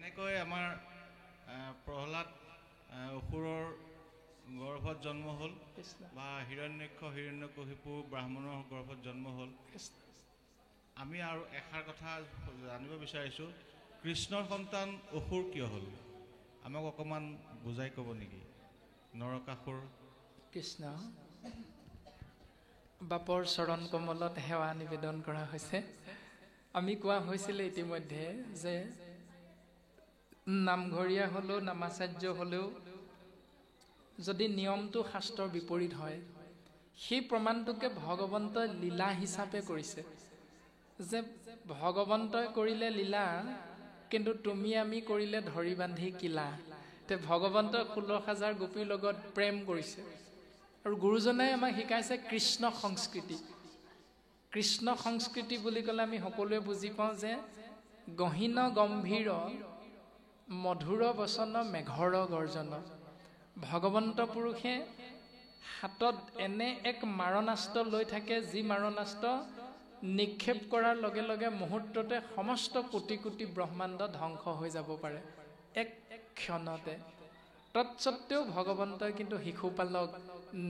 যেনেকৈ আমাৰ প্ৰহ্লাদ অসুৰৰ গৰ্ভত জন্ম হ'ল বা হিৰণ্যক্ষ হিৰণ্যকশিপু ব্ৰাহ্মণৰ গৰ্ভত জন্ম হ'ল আমি আৰু এষাৰ কথা জানিব বিচাৰিছোঁ কৃষ্ণৰ সন্তান অসুৰ কিয় হ'ল আমাক অকণমান বুজাই ক'ব নেকি নৰকাসুৰ কৃষ্ণ বাপৰ চৰণ কমলত সেৱা নিবেদন কৰা হৈছে আমি কোৱা হৈছিলে ইতিমধ্যে যে নামঘৰীয়া হ'লেও নামাচাৰ্য হ'লেও যদি নিয়মটো শাস্ত্ৰৰ বিপৰীত হয় সেই প্ৰমাণটোকে ভগৱন্তই লীলা হিচাপে কৰিছে যে ভগৱন্তই কৰিলে লীলা কিন্তু তুমি আমি কৰিলে ধৰি বান্ধি কিলা তে ভগৱন্তই 16,000 গোপীৰ লগত প্ৰেম কৰিছে আৰু গুৰুজনাই আমাক শিকাইছে কৃষ্ণ সংস্কৃতি কৃষ্ণ সংস্কৃতি বুলি ক'লে আমি সকলোৱে বুজি পাওঁ যে গহীন গম্ভীৰ মধুৰ বচন মেঘৰ গৰ্জন ভগৱন্ত পুৰুষে হাতত এনে এক মাৰণাস্ত্ৰ লৈ থাকে যি মাৰণাস্ত্ৰ নিক্ষেপ কৰাৰ লগে লগে মুহূৰ্ততে সমস্ত কোটি কোটি ব্ৰহ্মাণ্ড ধ্বংস হৈ যাব পাৰে এক ক্ষণতে তৎসত্ত্বেও ভগৱন্তই কিন্তু শিশুপালক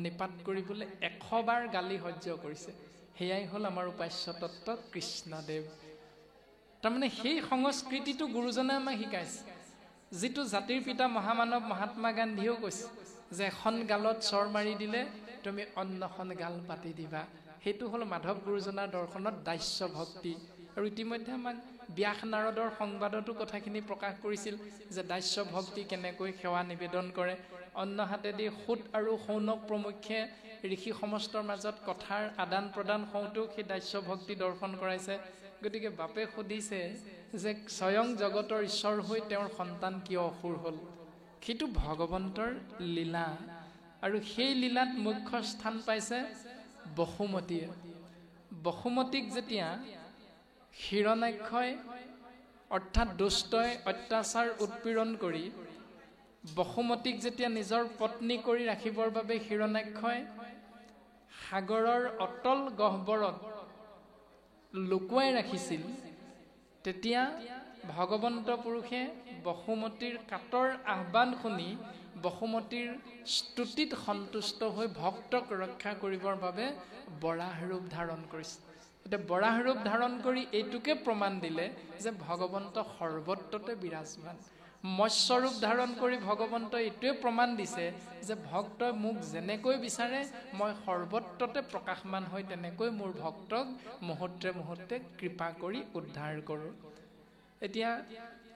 নিপাত কৰিবলৈ 100 বাৰ গালি সহ্য কৰিছে সেয়াই হ'ল আমাৰ উপাস্য তত্ত্ব কৃষ্ণদেৱ তাৰমানে সেই সংস্কৃতিটো গুৰুজনে আমাক শিকাইছে যিটো জাতিৰ পিতা মহামানৱ মহাত্মা গান্ধীয়েও কৈছে যে এখন গালত চৰ মাৰি দিলে তুমি অন্যখন গাল পাতি দিবা সেইটো হ'ল মাধৱ গুৰুজনাৰ দৰ্শনত দাস্য ভক্তি আৰু ইতিমধ্যে আমাক ব্যাস নাৰদৰ সংবাদতো কথাখিনি প্ৰকাশ কৰিছিল যে দাস্য ভক্তি কেনেকৈ সেৱা নিবেদন কৰে অন্য হাতেদি সুত আৰু সৌনক প্ৰমুখ্যে ঋষি সমস্তৰ মাজত কথাৰ আদান প্ৰদান হওঁতেও সেই দাস্য ভক্তি দৰ্শন কৰাইছে গতিকে বাপে সুধিছে যে স্বয়ং জগতৰ ঈশ্বৰ হৈ তেওঁৰ সন্তান কিয় অসুৰ হ'ল সেইটো ভগৱন্তৰ লীলা আৰু সেই লীলাত মুখ্য স্থান পাইছে বসুমতীয়ে বসুমতীক যেতিয়া হিৰণ্যাক্ষই অৰ্থাৎ দুষ্টই অত্যাচাৰ উৎপীড়ন কৰি বসুমতীক যেতিয়া নিজৰ পত্নী কৰি ৰাখিবৰ বাবে হিৰণ্যাক্ষই সাগৰৰ অতল গহ্বৰত লুকুৱাই ৰাখিছিল তেতিয়া ভগৱন্ত পুৰুষে বসুমতীৰ কাতৰ আহ্বান শুনি বসুমতীৰ স্তুতিত সন্তুষ্ট হৈ ভক্তক ৰক্ষা কৰিবৰ বাবে বৰাহ ৰূপ ধাৰণ কৰিছে এতিয়া বৰাহ ৰূপ ধাৰণ কৰি এইটোকে প্ৰমাণ দিলে যে ভগৱন্ত সৰ্বত্ৰতে বিৰাজমান মৎস্য ৰূপ ধাৰণ কৰি ভগৱন্ত এইটোৱে প্ৰমাণ দিছে যে ভক্তই মোক যেনেকৈ বিচাৰে মই সৰ্বত্ৰতে প্ৰকাশমান হৈ তেনেকৈ মোৰ ভক্তক মুহূৰ্তে মুহূৰ্তে কৃপা কৰি উদ্ধাৰ কৰোঁ এতিয়া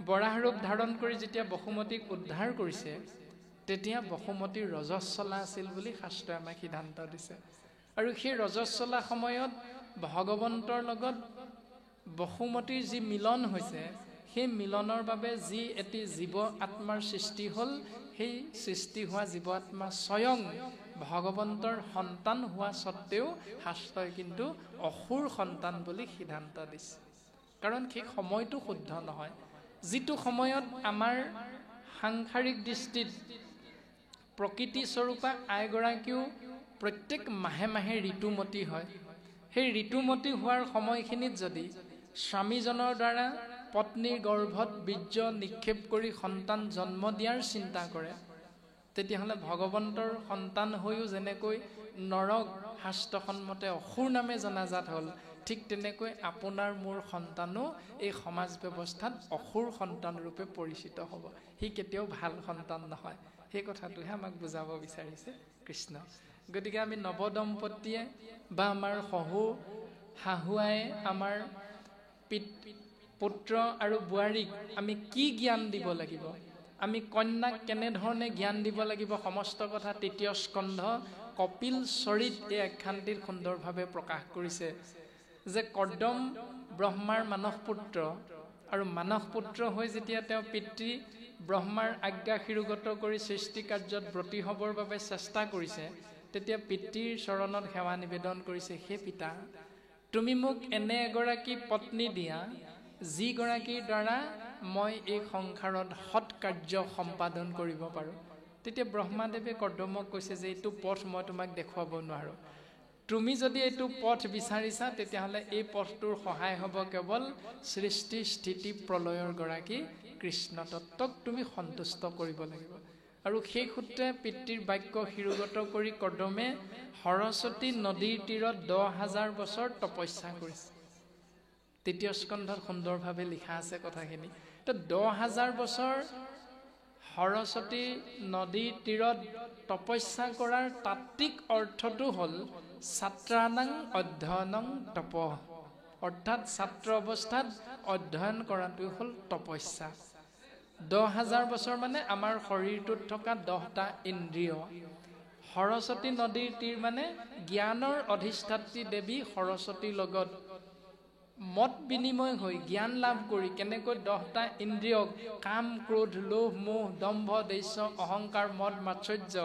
বৰাহ ৰূপ ধাৰণ কৰি যেতিয়া বসুমতীক উদ্ধাৰ কৰিছে তেতিয়া বসুমতীৰ ৰজস্বলা আছিল বুলি শাস্ত্ৰই আমাক সিদ্ধান্ত দিছে আৰু সেই ৰজস্বলা সময়ত ভগৱন্তৰ লগত বসুমতীৰ যি মিলন হৈছে সেই মিলনৰ বাবে যি এটি জীৱ আত্মাৰ সৃষ্টি হ'ল সেই সৃষ্টি হোৱা জীৱ আত্মা স্বয়ং ভগৱন্তৰ সন্তান হোৱা স্বত্তেও শাস্ত্ৰই কিন্তু অসুৰ সন্তান বুলি সিদ্ধান্ত দিছে কাৰণ সেই সময়টো শুদ্ধ নহয় যিটো সময়ত আমাৰ সাংসাৰিক দৃষ্টিত প্ৰকৃতি স্বৰূপা আইগৰাকীও প্ৰত্যেক মাহে মাহে ঋতুমতী হয় সেই ঋতুমতী হোৱাৰ সময়খিনিত যদি স্বামীজনৰ দ্বাৰা পত্নীৰ গৰ্ভত বীৰ্য নিক্ষেপ কৰি সন্তান জন্ম দিয়াৰ চিন্তা কৰে তেতিয়াহ'লে ভগৱন্তৰ সন্তান হৈও যেনেকৈ নৰক শাস্ত্ৰসন্মতে অসুৰ নামে জনাজাত হ'ল ঠিক তেনেকৈ আপোনাৰ মোৰ সন্তানো এই সমাজ ব্যৱস্থাত অসুৰ সন্তান ৰূপে পৰিচিত হ'ব সি কেতিয়াও ভাল সন্তান নহয় সেই কথাটোহে আমাক বুজাব বিচাৰিছে কৃষ্ণ গতিকে আমি নৱদম্পতীয়ে বা আমাৰ শহু শাহুৱাই আমাৰ পুত্ৰ আৰু বোৱাৰীক আমি কি জ্ঞান দিব লাগিব আমি কন্যাক কেনেধৰণে জ্ঞান দিব লাগিব সমস্ত কথা তৃতীয় স্কন্ধ কপিল চৰিত এই আখ্যানটিত সুন্দৰভাৱে প্ৰকাশ কৰিছে যে কৰ্দম ব্ৰহ্মাৰ মানস পুত্ৰ আৰু মানস পুত্ৰ হৈ যেতিয়া তেওঁ পিতৃ ব্ৰহ্মাৰ আজ্ঞা শিৰোগত কৰি সৃষ্টি কাৰ্যত ব্ৰতী হ'বৰ বাবে চেষ্টা কৰিছে তেতিয়া পিতৃৰ চৰণত সেৱা নিবেদন কৰিছে হে পিতা তুমি মোক এনে এগৰাকী পত্নী দিয়া যিগৰাকীৰ দ্বাৰা মই এই সংসাৰত সৎ কাৰ্য সম্পাদন কৰিব পাৰোঁ তেতিয়া ব্ৰহ্মাদেৱে কৰ্দমক কৈছে যে এইটো পথ মই তোমাক দেখুৱাব নোৱাৰোঁ তুমি যদি এইটো পথ বিচাৰিছা তেতিয়াহ'লে এই পথটোৰ সহায় হ'ব কেৱল সৃষ্টি স্থিতি প্ৰলয়ৰ গৰাকী কৃষ্ণ তত্ত্বক তুমি সন্তুষ্ট কৰিব লাগিব। আৰু সেই সূত্ৰে পিতৃৰ বাক্য শিৰোগত কৰি কদমে সৰস্বতী নদীৰ তীৰত 10,000 বছৰ তপস্যা কৰিছে। তৃতীয় স্কন্ধত সুন্দৰভাৱে লিখা আছে কথাখিনি। তো 10,000 বছৰ সৰস্বতী নদীৰ তীৰত তপস্যা কৰাৰ তাত্ত্বিক অৰ্থটো হ'ল ছাত্ৰানাং অধ্যয়নং তপ, অৰ্থাৎ ছাত্ৰ অৱস্থাত অধ্যয়ন কৰাটো হ'ল তপস্যা। 10,000 বছৰ মানে আমাৰ শৰীৰটোত থকা 10টা ইন্দ্ৰিয়। সৰস্বতী নদীৰ তীৰ মানে জ্ঞানৰ অধিষ্ঠাত্ৰী দেৱী সৰস্বতীৰ লগত মত বিনিময় হৈ জ্ঞান লাভ কৰি কেনেকৈ 10টা ইন্দ্ৰিয়ক কাম, ক্ৰোধ, লোভ, মোহ, দম্ভ, দৈশ্য, অহংকাৰ, মদ, মাৎসৰ্য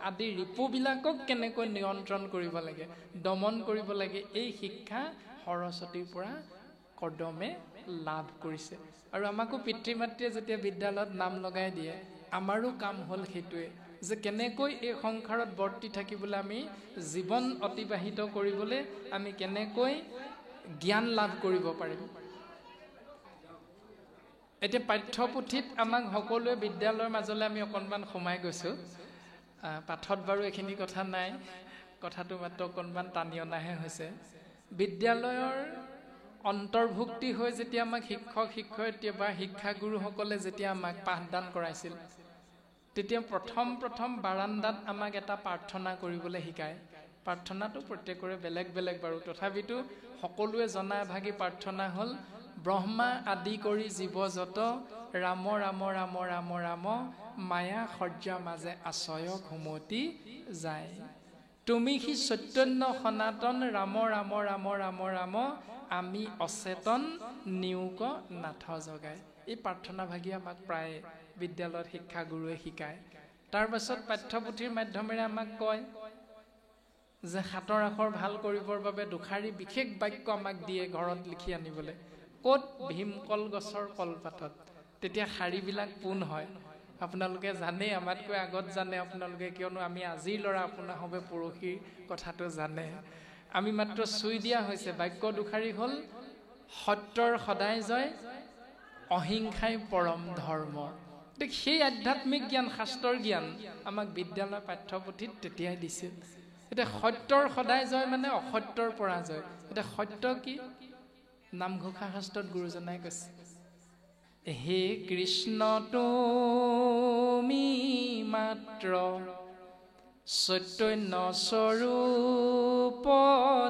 আদি ৰিপুবিলাকক কেনেকৈ নিয়ন্ত্ৰণ কৰিব লাগে, দমন কৰিব লাগে, এই শিক্ষা সৰস্বতীৰ পৰা কদমে লাভ কৰিছে। আৰু আমাকো পিতৃ মাতৃয়ে যেতিয়া বিদ্যালয়ত নাম লগাই দিয়ে, আমাৰো কাম হ'ল সেইটোৱে যে কেনেকৈ এই সংসাৰত বৰ্তি থাকিবলৈ, আমি জীৱন অতিবাহিত কৰিবলৈ আমি কেনেকৈ জ্ঞান লাভ কৰিব পাৰিম। এতিয়া পাঠ্যপুথিত আমাক সকলোৱে বিদ্যালয়ৰ মাজলৈ আমি অকণমান সোমাই গৈছোঁ। পাঠত বাৰু এইখিনি কথা নাই, কথাটো মাত্ৰ অকণমান টানি অনাহে হৈছে। বিদ্যালয়ৰ অন্তৰ্ভুক্তি হৈ যেতিয়া আমাক শিক্ষক শিক্ষয়িত্ৰী বা শিক্ষাগুৰুসকলে যেতিয়া আমাক পাঠদান কৰাইছিল, তেতিয়া প্ৰথম বাৰান্দাত আমাক এটা প্ৰাৰ্থনা কৰিবলৈ শিকায়। প্ৰাৰ্থনাটো প্ৰত্যেকৰে বেলেগ বেলেগ বাৰু, তথাপিতো সকলোৱে জনা ভাগী প্ৰাৰ্থনা হ'ল ব্ৰহ্মা আদি কৰি জীৱ যত ৰাম ৰাম ৰাম ৰাম ৰাম মায়া সৰ্যা মাজে আশ্ৰয় ঘুমতি যায়। তুমি সি চৈতন্য সনাতন ৰাম ৰাম ৰাম ৰাম ৰাম আমি অচেতন নিয়োগ নাথ জগাই। এই প্ৰাৰ্থনা ভাগি আমাক প্ৰায় বিদ্যালয়ত শিক্ষাগুৰুৱে শিকায়। তাৰ পাছত পাঠ্যপুথিৰ মাধ্যমেৰে আমাক কয় যে হাতৰ আখৰ ভাল কৰিবৰ বাবে দুষাৰী বিশেষ বাক্য আমাক দিয়ে ঘৰত লিখি আনিবলৈ। ক'ত? ভীমকল গছৰ কলপাতত। তেতিয়া শাৰীবিলাক পোন হয়। আপোনালোকে জানেই, আমাতকৈ আগত জানে আপোনালোকে, কিয়নো আমি আজিৰ ল'ৰা, আপোনাৰ হবে পৰহিৰ কথাটো জানে। আমি মাত্ৰ চুই দিয়া হৈছে। বাক্য দুষাৰী হ'ল সত্যৰ সদায় জয়, অহিংসাই পৰম ধৰ্ম। সেই আধ্যাত্মিক জ্ঞান, শাস্ত্ৰৰ জ্ঞান আমাক বিদ্যালয় পাঠ্যপুথিত তেতিয়াই দিছিল। এতিয়া সত্যৰ সদায় জয় মানে অসত্যৰ পৰাজয়। এতিয়া সত্য কি? নামঘোষা শাস্ত্ৰত গুৰুজনাই কৈছে, হে কৃষ্ণ তুমি মাত্ৰ চৈতন্য স্বৰূপ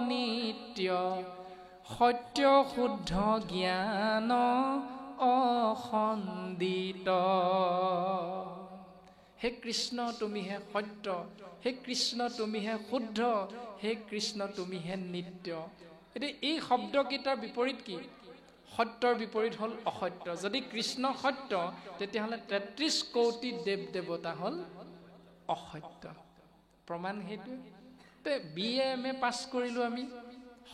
নিত্য, সত্য শুদ্ধ জ্ঞান অখণ্ডিত। হে কৃষ্ণ তুমিহে সত্য, হে কৃষ্ণ তুমিহে শুদ্ধ, হে কৃষ্ণ তুমিহে নিত্য। এতিয়া এই শব্দকেইটাৰ বিপৰীত কি? সত্যৰ বিপৰীত হ'ল অসত্য। যদি কৃষ্ণ সত্য, তেতিয়াহ'লে 33 কোটি দেৱ দেৱতা হ'ল অসত্য। প্ৰমাণ সেইটোৱে। BA-MA পাছ কৰিলোঁ আমি,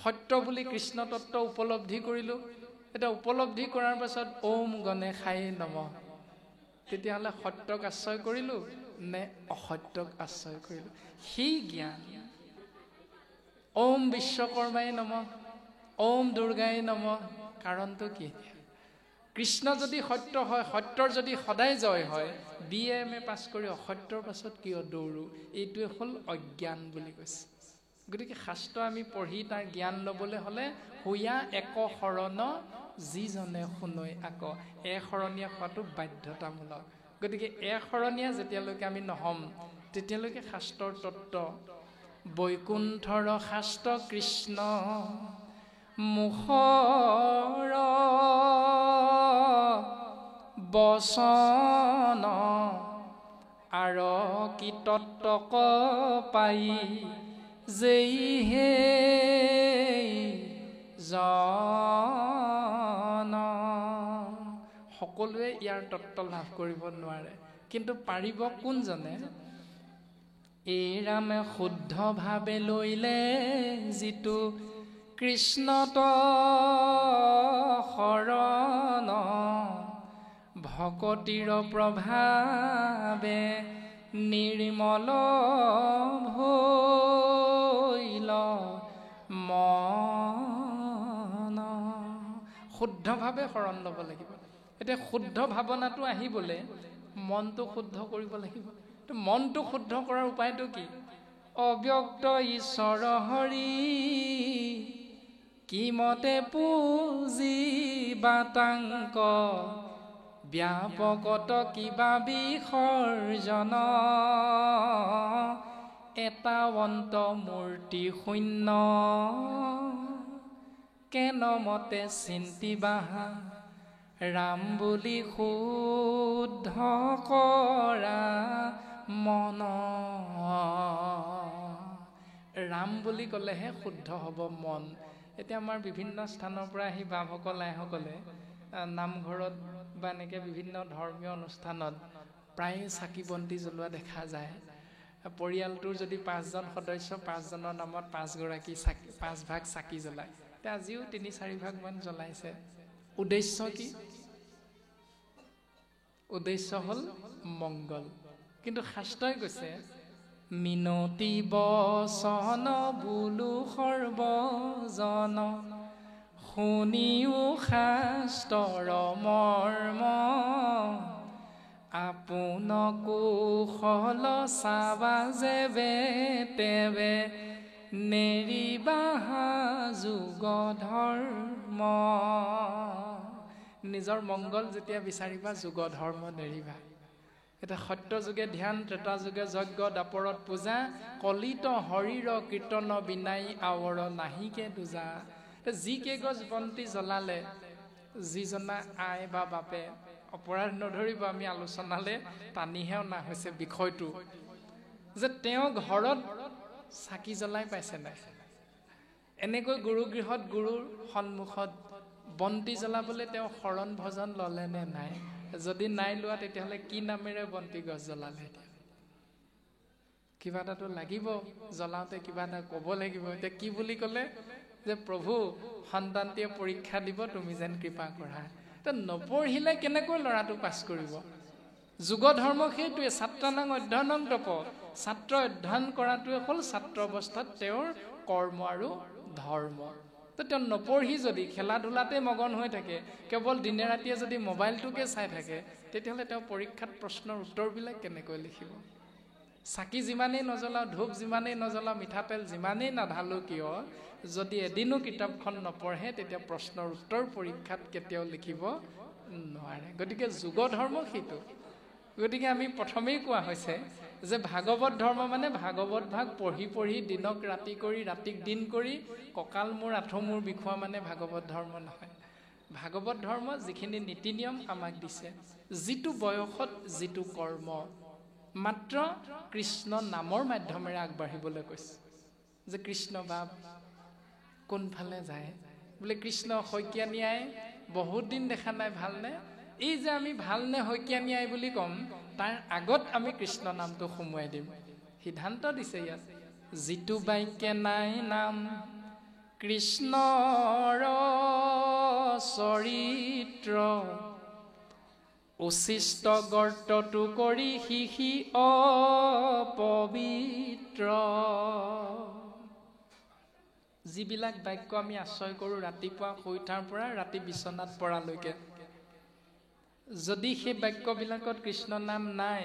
সত্য বুলি কৃষ্ণ তত্ত্ব উপলব্ধি কৰিলোঁ। এতিয়া উপলব্ধি কৰাৰ পাছত ওম গণেশাই নমঃ, তেতিয়াহ'লে সত্যক আশ্ৰয় কৰিলোঁ নে অসত্যক আশ্ৰয় কৰিলোঁ? সেই জ্ঞান। ওম বিশ্বকৰ্মাই নমঃ, ওম দুৰ্গাই নমঃ, কাৰণটো কি? কৃষ্ণ যদি সত্য হয়, সত্যৰ যদি সদায় জয় হয়, BA-MA পাছ কৰি অসত্যৰ পাছত কিয় দৌৰোঁ? এইটোৱে হ'ল অজ্ঞান বুলি কৈছে। গতিকে শাস্ত্ৰ আমি পঢ়ি তাৰ জ্ঞান ল'বলৈ হ'লে হুয়া এক শৰণ যিজনে শুনৈ আক, শৰণীয়া হোৱাটো বাধ্যতামূলক। গতিকে শৰণীয়া যেতিয়ালৈকে আমি নহ'ম, তেতিয়ালৈকে শাস্ত্ৰৰ তত্ত্ব, বৈকুণ্ঠৰ শাস্ত্ৰ কৃষ্ণ মুখৰ বচন, আৰ কি তত্ত্বক পাই যেই হে জন। সকলোৱে ইয়াৰ তত্ত্ব লাভ কৰিব নোৱাৰে, কিন্তু পাৰিব কোনজনে? এই ৰামে শুদ্ধভাৱে লৈলে যিটো কৃষ্ণত শৰণ, ভকতিৰ প্ৰভাৱে নিৰ্মল ভৈল মন। শুদ্ধভাৱে শৰণ ল'ব লাগিব। এতিয়া শুদ্ধ ভাৱনাটো আহিবলৈ মনটো শুদ্ধ কৰিব লাগিব। মনটো শুদ্ধ কৰাৰ উপায়টো কি? অব্যক্ত ঈশ্বৰ হৰি কিমতে পুজি বাতাংক ব্যাপকত কিবা বিসৰ্জন এটা অন্ত মূৰ্তি শূন্য কেনমতে চিন্তিবাহা ৰাম বুলি শুদ্ধ কৰা মন। ৰাম বুলি ক'লেহে শুদ্ধ হ'ব মন। এতিয়া আমাৰ বিভিন্ন স্থানৰ পৰা আহি বাপসকল আইসকলে নামঘৰত বা এনেকৈ বিভিন্ন ধৰ্মীয় অনুষ্ঠানত প্ৰায় চাকি বন্তি জ্বলোৱা দেখা যায়। পৰিয়ালটোৰ যদি 5জন সদস্য, 5জনৰ নামত 5গৰাকী চাকি, 5 ভাগ চাকি জ্বলায়। এতিয়া আজিও 3-4 ভাগমান জ্বলাইছে। উদ্দেশ্য কি? উদ্দেশ্য হ'ল মংগল। কিন্তু শাস্ত্ৰই কৈছে মিনতি বচন বোলো সৰ্বজন শুনিও শাস্ত্ৰৰ মৰ্ম আপোন কুশল চাবা যেবে তেবে নেৰিবাহা যোগ ধৰ্ম। নিজৰ মংগল যেতিয়া বিচাৰিবা যোগ ধৰ্ম নেৰিবা। এটা সত্য যুগে ধ্যান, ত্ৰেতা যুগে যজ্ঞ, দাপৰত পূজা, কলিত শৰীৰ কীৰ্তন বিনাই আৱৰ নাহিকে দুজা। যি কেইগছ বন্তি জ্বলালে যিজনা আই বা বাপে, অপৰাধ নধৰিব, আমি আলোচনালৈ টানিহে অনা হৈছে বিষয়টো, যে তেওঁ ঘৰত চাকি জ্বলাই পাইছে নাই? এনেকৈ গুৰুগৃহত গুৰুৰ সন্মুখত বন্তি জ্বলাবলৈ তেওঁ শৰণ ভজন ল'লে নে নাই? যদি নাই লোৱা তেতিয়াহ'লে কি নামেৰে বন্তি গছ জ্বলালে? কিবা এটাতো লাগিব, জ্বলাওঁতে কিবা এটা ক'ব লাগিব। এতিয়া কি বুলি ক'লে? যে প্ৰভু সন্তানটিয়ে পৰীক্ষা দিব, তুমি যেন কৃপা কৰা। এতিয়া নপঢ়িলে কেনেকৈ ল'ৰাটো পাছ কৰিব? যুগ ধৰ্ম সেইটোৱে, ছাত্ৰানাং অধ্যয়নং তপ। ছাত্ৰ অধ্যয়ন কৰাটোৱে হ'ল ছাত্ৰ অৱস্থাত তেওঁৰ কৰ্ম আৰু ধৰ্ম। তো তেওঁ নপঢ়ি যদি খেলা ধূলাতে মগন হৈ থাকে, কেৱল দিনে ৰাতিয়ে যদি মোবাইলটোকে চাই থাকে, তেতিয়াহ'লে তেওঁ পৰীক্ষাত প্ৰশ্নৰ উত্তৰবিলাক কেনেকৈ লিখিব? চাকি যিমানেই নজ্বলাওঁ, ধূপ যিমানেই নজ্বলাওঁ, মিঠাতেল যিমানেই নাঢালোঁ কিয়, যদি এদিনো কিতাপখন নপঢ়ে তেতিয়া প্ৰশ্নৰ উত্তৰ পৰীক্ষাত কেতিয়াও লিখিব নোৱাৰে। গতিকে যুগ ধৰ্ম সেইটো। গতিকে আমি প্ৰথমেই কোৱা হৈছে যে ভাগৱত ধৰ্ম মানে ভাগৱত ভাগ পঢ়ি পঢ়ি দিনক ৰাতি কৰি, ৰাতিক দিন কৰি কঁকাল মূৰ আঁঠু মূৰ বিষোৱা মানে ভাগৱত ধৰ্ম নহয়। ভাগৱত ধৰ্ম যিখিনি নীতি নিয়ম আমাক দিছে, যিটো বয়সত যিটো কৰ্ম, মাত্ৰ কৃষ্ণ নামৰ মাধ্যমেৰে আগবাঢ়িবলৈ কৈছে। যে কৃষ্ণ বাপ কোনফালে যায় বোলে? কৃষ্ণ শইকীয়ানী আই বহুত দিন দেখা নাই, ভালনে? এই যে আমি ভালনে শইকীয়ানী আই বুলি ক'ম, তাৰ আগত আমি কৃষ্ণ নামটো সোমোৱাই দিম। সিদ্ধান্ত দিছে ইয়াত, যিটো বাক্যে নাই নাম কৃষ্ণৰ চৰিত্ৰ উচিষ্ট গৰ্তটো কৰি সি অপবিত্ৰ। যিবিলাক বাক্য আমি আশ্ৰয় কৰোঁ ৰাতিপুৱা শুই উঠাৰ পৰা ৰাতি বিচনাত পৰালৈকে, যদি সেই বাক্যবিলাকত কৃষ্ণ নাম নাই,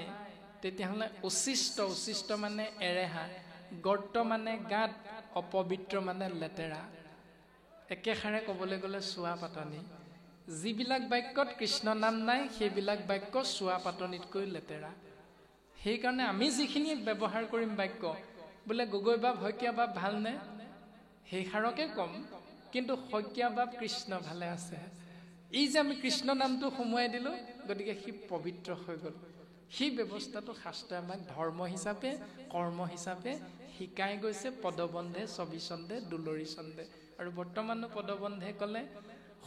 তেতিয়াহ'লে উচিষ্ট মানে এৰেহা, গৰ্ত মানে গাত, অপবিত্ৰ মানে লেতেৰা। একেষাৰে ক'বলৈ গ'লে চোৱা পাতনি। যিবিলাক বাক্যত কৃষ্ণ নাম নাই সেইবিলাক বাক্য চোৱা পাতনিতকৈ লেতেৰা। সেইকাৰণে আমি যিখিনি ব্যৱহাৰ কৰিম বাক্য, বোলে গগৈ বাপ শইকীয়া বাপ ভালনে, সেইষাৰকে ক'ম, কিন্তু শইকীয়া বাপ কৃষ্ণ ভালে আছে। এই যে আমি কৃষ্ণ নামটো সোমোৱাই দিলোঁ, গতিকে সি পবিত্ৰ হৈ গ'ল। সেই ব্যৱস্থাটো শাস্ত্ৰই আমাক ধৰ্ম হিচাপে, কৰ্ম হিচাপে শিকাই গৈছে। পদবন্ধে ছবিচন্দে দুলৰি চন্দে। আৰু বৰ্তমানো পদবন্ধে ক'লে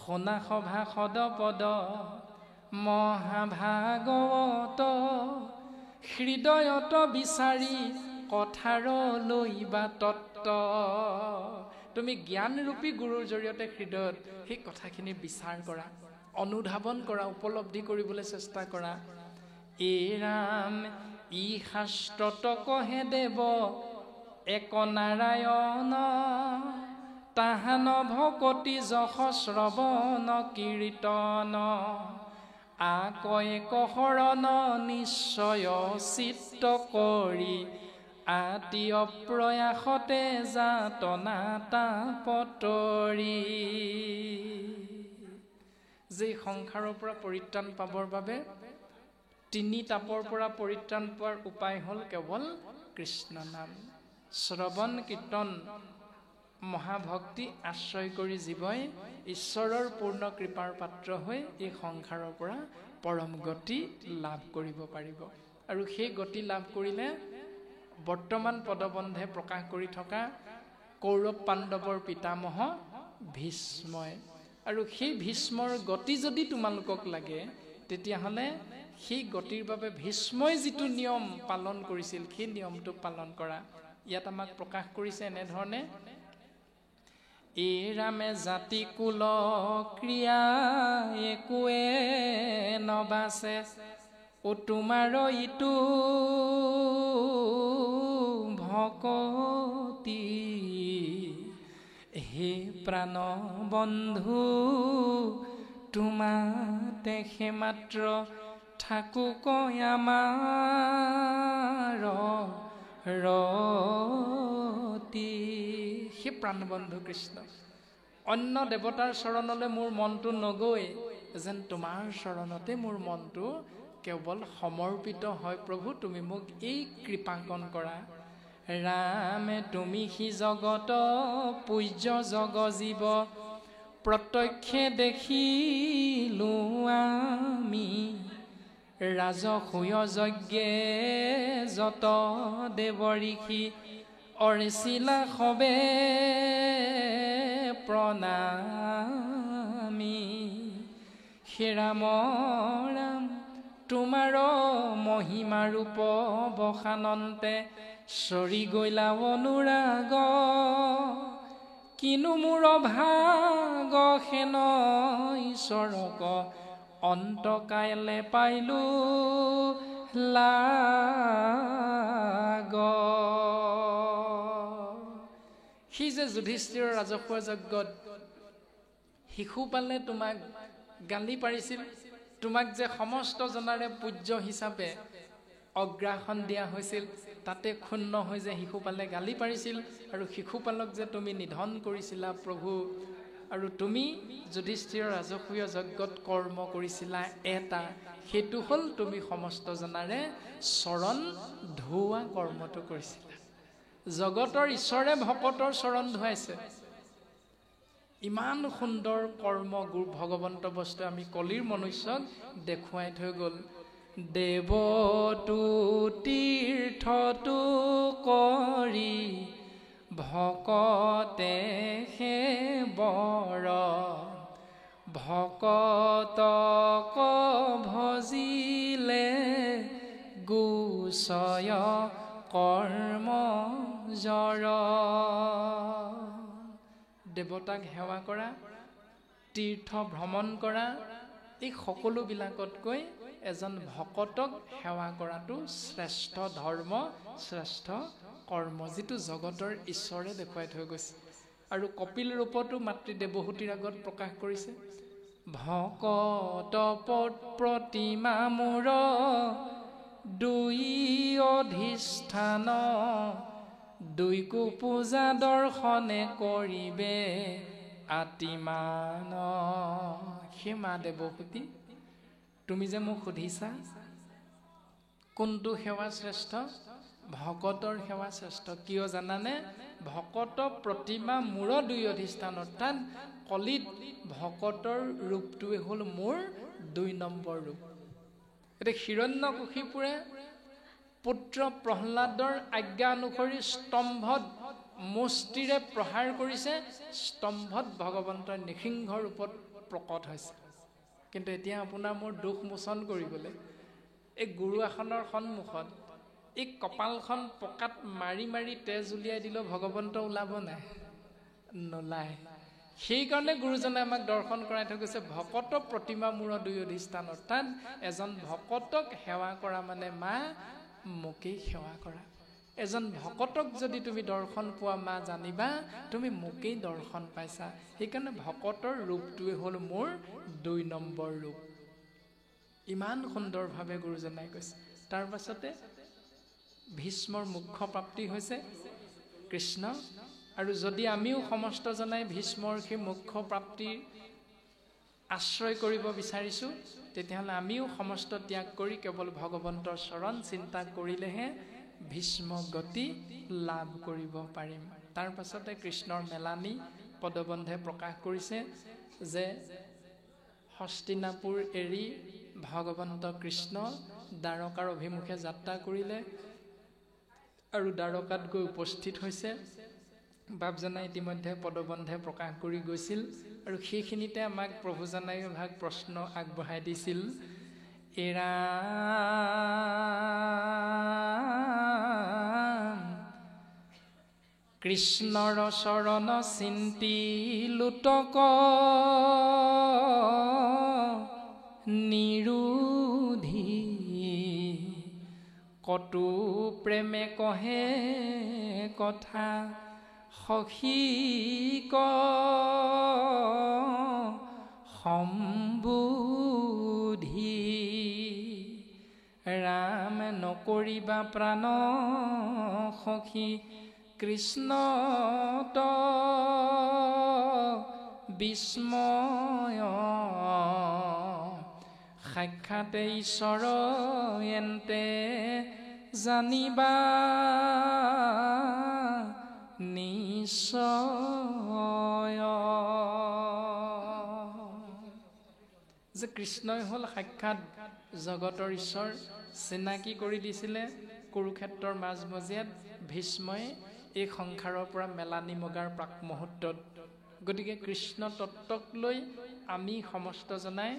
শুনা সভা সদ পদ মহাভাগৱত হৃদয়ত বিচাৰি কথাৰ লৈবা তত্ত্ব। তুমি জ্ঞানৰূপী গুৰুৰ জৰিয়তে হৃদয়ত সেই কথাখিনি বিচাৰ কৰা, অনুধাৱন কৰা, উপলব্ধি কৰিবলৈ চেষ্টা কৰা। এই ৰাম ই শাস্ত্ৰত কহে দেৱ এক নাৰায়ণ তাহান ভকতি যশ শ্ৰৱণ কীৰ্তন আকয়ে কহৰণ নিশ্চয় চিত্ত কৰি আতি অপ্ৰয়াসতে যাতনা তাপতৰি। যে সংসাৰৰ পৰা পৰিত্ৰাণ পাবৰ বাবে তিনি তাপৰ পৰা পৰিত্ৰাণ পোৱাৰ উপায় হ'ল কেৱল কৃষ্ণ নাম, শ্ৰৱণ কীৰ্তন, মহাভক্তি আশ্ৰয় কৰি জীৱই ঈশ্বৰৰ পূৰ্ণ কৃপাৰ পাত্ৰ হৈ এই সংসাৰৰ পৰা পৰম গতি লাভ কৰিব পাৰিব। আৰু সেই গতি লাভ কৰিলে বৰ্তমান পদবন্ধে প্ৰকাশ কৰি থকা কৌৰৱ পাণ্ডৱৰ পিতামহ ভীষ্মই, আৰু সেই ভীষ্মৰ গতি যদি তোমালোকক লাগে তেতিয়াহ'লে সেই গতিৰ বাবে ভীষ্মই যিটো নিয়ম পালন কৰিছিল সেই নিয়মটো পালন কৰা। ইয়াত আমাক প্ৰকাশ কৰিছে এনেধৰণে, এই ৰামে জাতি কুল ক্ৰিয়া একোৱে নবাছে, ও তোমাৰ ইটো ভকতি, হে প্ৰাণ বন্ধু তোমাতে সে মাত্ৰ ঠাকু কয় আমাৰ ৰতি। হে প্ৰাণবন্ধু কৃষ্ণ, অন্য দেৱতাৰ চৰণলৈ মোৰ মনটো নগৈ যেন তোমাৰ চৰণতে মোৰ মনটো কেৱল সমৰ্পিত হয়। প্ৰভু তুমি মোক এই কৃপাকণ কৰা। ৰামে তুমি সি জগত পূজ্য জগ জীৱ, প্ৰত্যক্ষে দেখিলো আমি, ৰাজসূয় যজ্ঞে যত দেৱ ঋষি, অৰিচিলা সবে প্ৰণামী। হে ৰাম ৰাম তোমাৰ মহিমা ৰূপ বসানন্তে, চৰি গৈলা অনুৰাগ, কিনো মোৰ ভাগ হেন ঈশ্বৰক, অন্তকালে পাইলো লাগ। সি যে যুধিষ্ঠিৰৰ ৰাজসূয় যজ্ঞত শিশুপালে তোমাক গালি পাৰিছিল, তোমাক যে সমস্ত জনাৰে পূজ্য হিচাপে অগ্ৰাসন দিয়া হৈছিল, তাতে ক্ষুণ্ণ হৈ যে শিশুপালে গালি পাৰিছিল, আৰু শিশুপালক যে তুমি নিধন কৰিছিলা প্ৰভু, আৰু তুমি যুধিষ্ঠিৰৰ ৰাজসূয় যজ্ঞত কৰ্ম কৰিছিলা এটা, সেইটো হ'ল তুমি সমস্ত জনাৰে চৰণ ধোৱা কৰ্মটো কৰিছিলা। জগতৰ ঈশ্বৰে ভকতৰ চৰণ ধুৱাইছে। ইমান সুন্দৰ কৰ্ম ভগৱন্ত বস্তু আমি কলিৰ মনুষ্যক দেখুৱাই থৈ গ'ল। দেৱতু তীৰ্থটো কৰি ভকতে হে বৰ, ভকতক ভজিলে গুচয় কৰ্ম জৰ। দেৱতাক সেৱা কৰা, তীৰ্থ ভ্ৰমণ কৰা, এই সকলোবিলাকতকৈ এজন ভকতক সেৱা কৰাটো শ্ৰেষ্ঠ ধৰ্ম, শ্ৰেষ্ঠ কৰ্ম, যিটো জগতৰ ঈশ্বৰে দেখুৱাই থৈ গৈছে। আৰু কপিল ৰূপতো মাতৃ দেৱহূতিৰ আগত প্ৰকাশ কৰিছে, ভকত প্ৰতিমা মূৰ দুই অধিষ্ঠান, দুইকো পূজা দৰ্শনে কৰিবে আতিমান। হে মা দেৱহূতি, তুমি যে মোক সুধিছা কোনটো সেৱা শ্ৰেষ্ঠ, ভকতৰ সেৱা শ্ৰেষ্ঠ। কিয় জানানে? ভকত প্ৰতিমা মূৰ দুই অধিষ্ঠান, অৰ্থাৎ কলিত ভকতৰ ৰূপটোৱে হ'ল মোৰ ২ নম্বৰ ৰূপ। এতিয়া হিৰণ্যকশিপুৰে পুত্ৰ প্ৰহ্লাদৰ আজ্ঞা অনুসৰি স্তম্ভত মুষ্টিৰে প্ৰহাৰ কৰিছে, স্তম্ভত ভগৱন্তৰ নৃসিংহ ৰূপত প্ৰকট হৈছে। কিন্তু এতিয়া আপোনাৰ মোৰ দুখ মোচন কৰিবলৈ এই গুৰু আসনৰ সন্মুখত এই কপালখন পকাত মাৰি মাৰি তেজ উলিয়াই দিলেও ভগৱন্ত ওলাব নাই? নোলায়। সেইকাৰণে গুৰুজনে আমাক দৰ্শন কৰাই থৈ গৈছে, ভকত প্ৰতিমা মূৰ দুই অধিষ্ঠান, অৰ্থাৎ এজন ভকতক সেৱা কৰা মানে মা মোকেই সেৱা কৰা। এজন ভকতক যদি তুমি দৰ্শন পোৱা মা, জানিবা তুমি মোকেই দৰ্শন পাইছা। সেইকাৰণে ভকতৰ ৰূপটোৱে হ'ল মোৰ ২ নম্বৰ ৰূপ। ইমান সুন্দৰভাৱে গুৰুজনাই কৈছে। তাৰ পাছতে ভীষ্মৰ মুখ্য প্ৰাপ্তি হৈছে কৃষ্ণ। আৰু যদি আমিও সমস্ত জনাই ভীষ্মৰ সেই মুখ্য প্ৰাপ্তিৰ আশ্ৰয় কৰিব বিচাৰিছোঁ, তেতিয়াহ'লে আমিও সমস্ত ত্যাগ কৰি কেৱল ভগৱন্তৰ চৰণ চিন্তা কৰিলেহে ভীষ্ম গতি লাভ কৰিব পাৰিম। তাৰ পাছতে কৃষ্ণৰ মেলানি পদবন্ধে প্ৰকাশ কৰিছে যে হস্তিনাপুৰ এৰি ভগৱন্ত কৃষ্ণ দ্বাৰকাৰ অভিমুখে যাত্ৰা কৰিলে আৰু দ্বাৰকাত গৈ উপস্থিত হৈছে। বাপজনাই ইতিমধ্যে পদবন্ধে প্ৰকাশ কৰি গৈছিল আৰু সেইখিনিতে আমাক প্ৰভুজনাই ভাগ প্ৰশ্ন আগবঢ়াই দিছিল। এৰা কৃষ্ণৰ চৰণ চিন্তি লুটক নিৰোধী, কটু প্ৰেমে কহে কথা সখীক সম্বোধি, ৰাম নকৰিবা প্ৰাণ সখী কৃষ্ণত বিস্ময়, সাক্ষাতে ঈশ্বৰ এন্তে জানিবা নিশ্চয়। যে কৃষ্ণই হ'ল সাক্ষাৎ জগতৰ ঈশ্বৰ চিনাকি কৰি দিছিলে কুৰুক্ষেত্ৰৰ মাজমজিয়াত ভীষ্মই এই সংসাৰৰ পৰা মেলানি মগাৰ প্ৰাক মুহূৰ্তত। গতিকে কৃষ্ণ তত্ত্বক লৈ আমি সমস্ত জনাই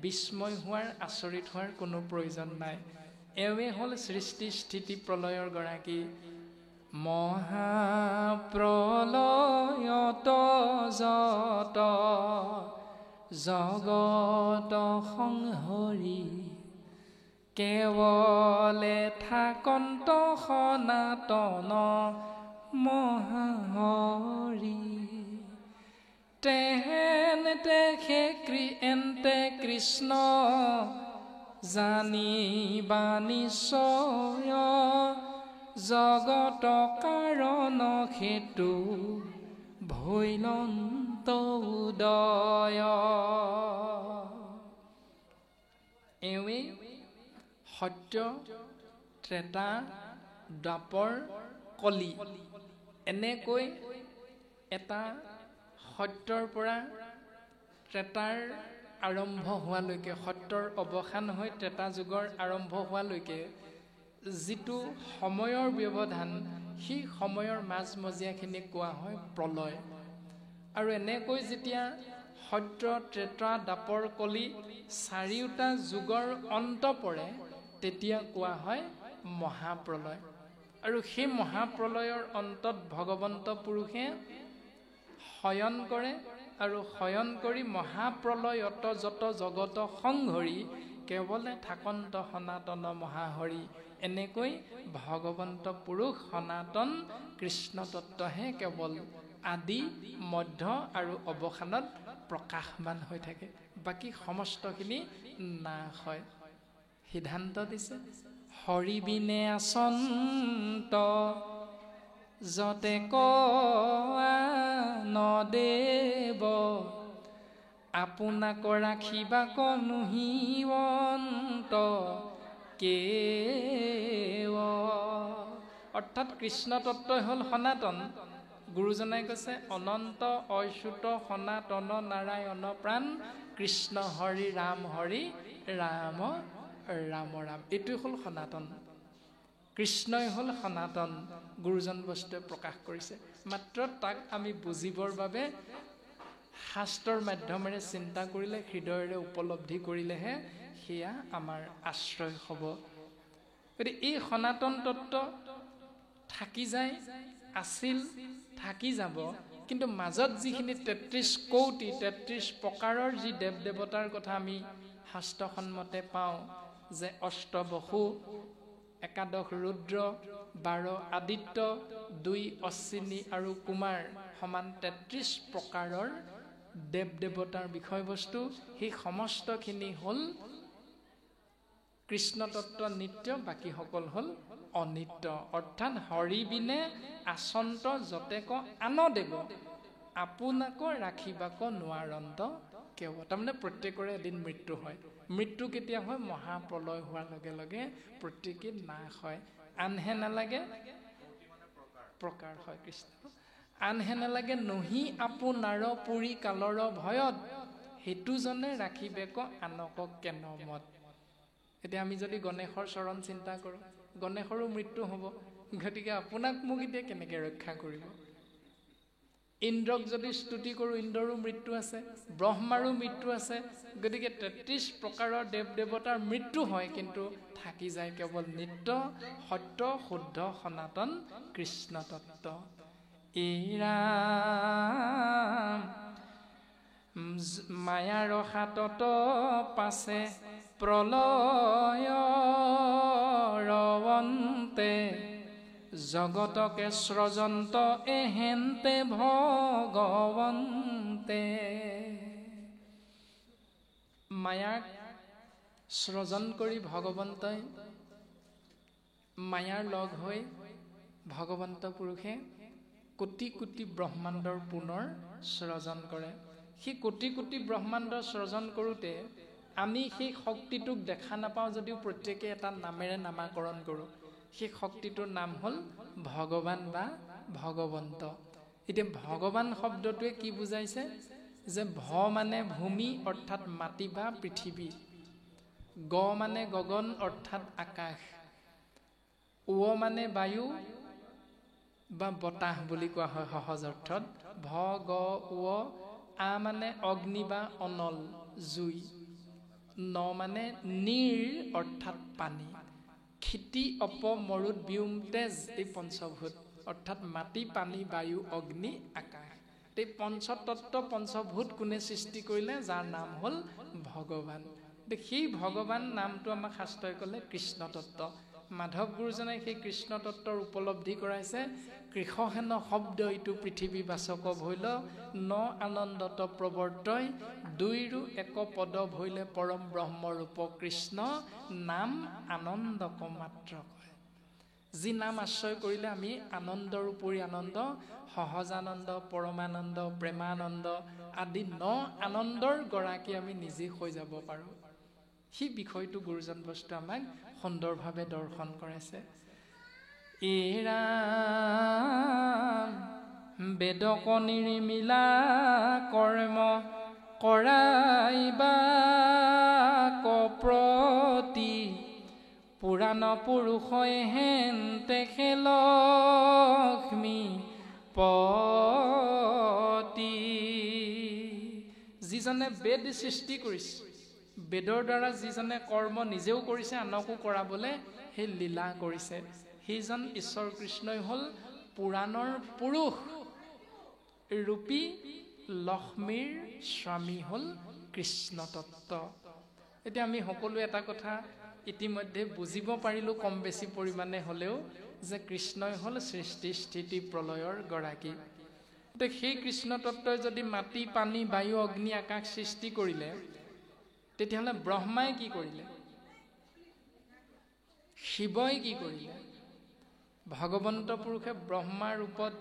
বিস্ময় হোৱাৰ আচৰিত হোৱাৰ কোনো প্ৰয়োজন নাই। এওঁৱে হ'ল সৃষ্টি স্থিতি প্ৰলয়ৰ গৰাকী। মহাপ্ৰলয়ত যত জগত সংহৰি, কেৱলে থাকন্ত সনাতন মহাহৰি, তেহেনতে এন্তে কৃষ্ণ জানিবা নিশ্চয়, জগত কাৰণ সেইটো ভৈলন্ত উদয়। এওঁৱে সত্য ত্ৰেতা দ্বাপৰ কলি এনেকৈ এটা সত্যৰ পৰা ত্ৰেতাৰ আৰম্ভ হোৱালৈকে, সত্যৰ অৱসান হৈ ত্ৰেতা যুগৰ আৰম্ভ হোৱালৈকে যিটো সময়ৰ ব্যৱধান, সেই সময়ৰ মাজমজিয়াখিনিক কোৱা হয় প্ৰলয়। আৰু এনেকৈ যেতিয়া সত্য ত্ৰেতা দ্বাপৰ কলি চাৰিওটা যুগৰ অন্ত পৰে, তেতিয়া কোৱা হয় মহাপ্ৰলয়। আৰু সেই মহাপ্ৰলয়ৰ অন্তত ভগৱন্ত পুৰুষে শয়ন কৰে আৰু শয়ন কৰি মহাপ্ৰলয়ত যত জগত সংহৰি, কেৱলে থাকন্ত সনাতন মহাহৰি। এনেকৈ ভগৱন্ত পুৰুষ সনাতন কৃষ্ণ তত্ত্বহে কেৱল আদি মধ্য আৰু অৱসানত প্ৰকাশমান হৈ থাকে, বাকী সমস্তখিনি নাশ হয়। সিদ্ধান্ত দিছে হৰি বিনে আচন্ত যতে নদেৱ, আপোনাক ৰাখিবা কনুহিবন্ত কেৱ। অৰ্থাৎ কৃষ্ণ তত্ত্বই হ'ল সনাতন। গুৰুজনাই কৈছে অনন্ত অচ্যুত সনাতন নাৰায়ণ প্ৰাণ, কৃষ্ণ হৰি ৰাম ৰাম ৰাম। এইটোৱে হ'ল সনাতন। কৃষ্ণই হ'ল সনাতন। গুৰুজন বস্তুৱে প্ৰকাশ কৰিছে, মাত্ৰ তাক আমি বুজিবৰ বাবে শাস্ত্ৰৰ মাধ্যমেৰে চিন্তা কৰিলে, হৃদয়েৰে উপলব্ধি কৰিলেহে সেয়া আমাৰ আশ্ৰয় হ'ব। গতিকে এই সনাতন তত্ত্ব থাকি যায়, আছিল, থাকি যাব, কিন্তু মাজত যিখিনি ৩৩ কৌটি ৩৩ প্ৰকাৰৰ যি দেৱ দেৱতাৰ কথা আমি শাস্ত্ৰসন্মতে পাওঁ, যে অষ্টবসু, একাদশ ৰুদ্ৰ, ১২ আদিত্য, ২ অশ্বিনী আৰু কুমাৰ সমান ৩৩ প্ৰকাৰৰ দেৱ দেৱতাৰ বিষয়বস্তু। সেই সমস্তখিনি হ'ল কৃষ্ণ তত্ত্ব নিত্য, বাকীসকল হ'ল অনিত্য। অৰ্থাৎ হৰি বিনে আচন্ত যতেক আন দেৱ, আপোনাকো ৰাখিবাক নোৱাৰন্ত কেৱ। তাৰমানে প্ৰত্যেকৰে এদিন মৃত্যু হয়। মৃত্যু কেতিয়া হয়? মহাপ্ৰলয় হোৱাৰ লগে লগে প্ৰত্যেকেই নাশ হয়। আনহে নালাগে প্ৰকাৰ হয় কৃষ্ণ। আনহে নালাগে নহি আপোনাৰ পুৰি কালৰ ভয়ত, সেইটোজনে ৰাখিবেক আনক কেন মত। এতিয়া আমি যদি গণেশৰ চৰণ চিন্তা কৰোঁ, গণেশৰো মৃত্যু হ'ব, গতিকে আপোনাক মোক এতিয়া কেনেকৈ ৰক্ষা কৰিব? ইন্দ্ৰক যদি স্তুতি কৰোঁ, ইন্দ্ৰৰো মৃত্যু আছে, ব্ৰহ্মাৰো মৃত্যু আছে। গতিকে ৩৩ প্ৰকাৰৰ দেৱ দেৱতাৰ মৃত্যু হয়, কিন্তু থাকি যায় কেৱল নিত্য সত্য শুদ্ধ সনাতন কৃষ্ণ তত্ত্ব। ৰাম মায়াৰ হাতত পাছে প্ৰলয় ৰৱন্তে, জগতকে স্ৰজন্ত এহেন্তে ভগৱন্তে। মায়াক স্ৰজন কৰি ভগৱন্তই, মায়াৰ লগ হৈ ভগৱন্ত পুৰুষে কোটি কোটি ব্ৰহ্মাণ্ডৰ পুনৰ স্ৰজন কৰে। সেই কোটি কোটি ব্ৰহ্মাণ্ড স্ৰজন কৰোঁতে আমি সেই শক্তিটোক দেখা নাপাওঁ যদিও প্ৰত্যেকে এটা নামেৰে নামাকৰণ কৰোঁ। সেই শক্তিটোৰ নাম হ'ল ভগৱান বা ভগৱন্ত। এতিয়া ভগৱান শব্দটোৱে কি বুজাইছে? যে ভ মানে ভূমি অৰ্থাৎ মাটি বা পৃথিৱী, গ মানে গগন অৰ্থাৎ আকাশ, উ মানে বায়ু বা বতাহ বুলি কোৱা হয় সহজ অৰ্থত, ভ গ উ আ মানে অগ্নি বা অনল জুই, ন মানে নীৰ অৰ্থাৎ পানী, ক্ষিতি অপ মৰুত ব্যোম তেজ, এই পঞ্চভূত অৰ্থাৎ মাটি পানী বায়ু অগ্নি আকাশ। এই পঞ্চতত্ত্ব পঞ্চভূত কোনে সৃষ্টি কৰিলে? যাৰ নাম হ'ল ভগৱান। সেই ভগৱান নামটো আমাক শাস্ত্ৰই ক'লে কৃষ্ণ তত্ত্ব। মাধৱ গুৰুজনে সেই কৃষ্ণ তত্ত্বৰ উপলব্ধি কৰাইছে। কৃষহেন শব্দ ইটো পৃথিৱী বাচক ভৈল, ন আনন্দত প্ৰৱৰ্তয়, দুইৰো এক পদ ভৈলে পৰম ব্ৰহ্মৰূপ কৃষ্ণ, নাম আনন্দক মাত্ৰ কয়। যি নাম আশ্ৰয় কৰিলে আমি আনন্দৰ উপৰি আনন্দ, সহজানন্দ, পৰমানন্দ, প্ৰেমানন্দ আদি ন আনন্দৰ গৰাকী আমি নিজে হৈ যাব পাৰোঁ। সেই বিষয়টো গুৰুজন বস্তু আমাক সুন্দৰভাৱে দৰ্শন কৰাইছে। ৰাম বেদক নিৰ্মিলা কৰ্ম কৰাইবা কপ্ৰতি, পুৰাণ পুৰুষই হেন্তে লক্ষ্মী পতি। যিজনে বেদ সৃষ্টি কৰিছে, বেদৰ দ্বাৰা যিজনে কৰ্ম নিজেও কৰিছে আনকো কৰাবলৈ সেই লীলা কৰিছে, সেইজন ঈশ্বৰ কৃষ্ণই হ'ল পুৰাণৰ পুৰুষ ৰূপী লক্ষ্মীৰ স্বামী হ'ল কৃষ্ণ তত্ত্ব। এতিয়া আমি সকলোৱে এটা কথা ইতিমধ্যে বুজিব পাৰিলোঁ কম বেছি পৰিমাণে হ'লেও, যে কৃষ্ণই হ'ল সৃষ্টি স্থিতি প্ৰলয়ৰ গৰাকী। এতিয়া সেই কৃষ্ণ তত্ত্বই যদি মাটি পানী বায়ু অগ্নি আকাশ সৃষ্টি কৰিলে, তেতিয়াহ'লে ব্ৰহ্মাই কি কৰিলে? শিৱই কি কৰিলে? ভগৱন্ত পুৰুষে ব্ৰহ্মাৰ ৰূপত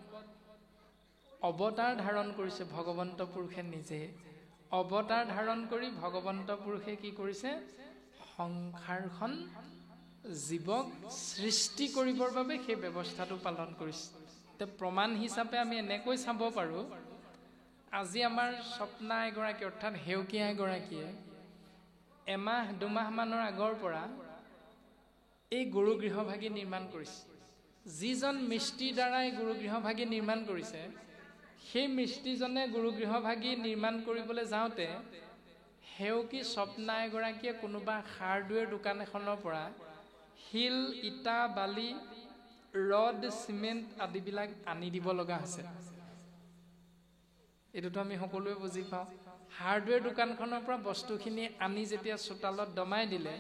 অৱতাৰ ধাৰণ কৰিছে। ভগৱন্ত পুৰুষে নিজে অৱতাৰ ধাৰণ কৰি ভগৱন্ত পুৰুষে কি কৰিছে? সংসাৰখন জীৱক সৃষ্টি কৰিবৰ বাবে সেই ব্যৱস্থাটো পালন কৰিছে। এতিয়া প্ৰমাণ হিচাপে আমি এনেকৈ চাব পাৰোঁ, আজি আমাৰ স্বপ্না এগৰাকী অৰ্থাৎ সেউকীয়া এগৰাকীয়ে এমাহ দুমাহমানৰ আগৰ পৰা এই গুৰু গৃহভাগী নিৰ্মাণ কৰিছে। যিজন মিস্ত্ৰীৰ দ্বাৰাই গুৰু গৃহভাগী নিৰ্মাণ কৰিছে, সেই মিস্ত্ৰীজনে গুৰু গৃহভাগী নিৰ্মাণ কৰিবলৈ যাওঁতে সেউকী স্বপ্না এগৰাকীয়ে কোনোবা হাৰ্ডৱেৰ দোকান এখনৰ পৰা শিল ইটা বালি ৰড চিমেণ্ট আদিবিলাক আনি দিব লগা হৈছে। এইটোতো আমি সকলোৱে বুজি পাওঁ। হাৰ্ডৱেৰ দোকানখনৰ পৰা বস্তুখিনি আনি যেতিয়া চোতালত দমাই দিলে,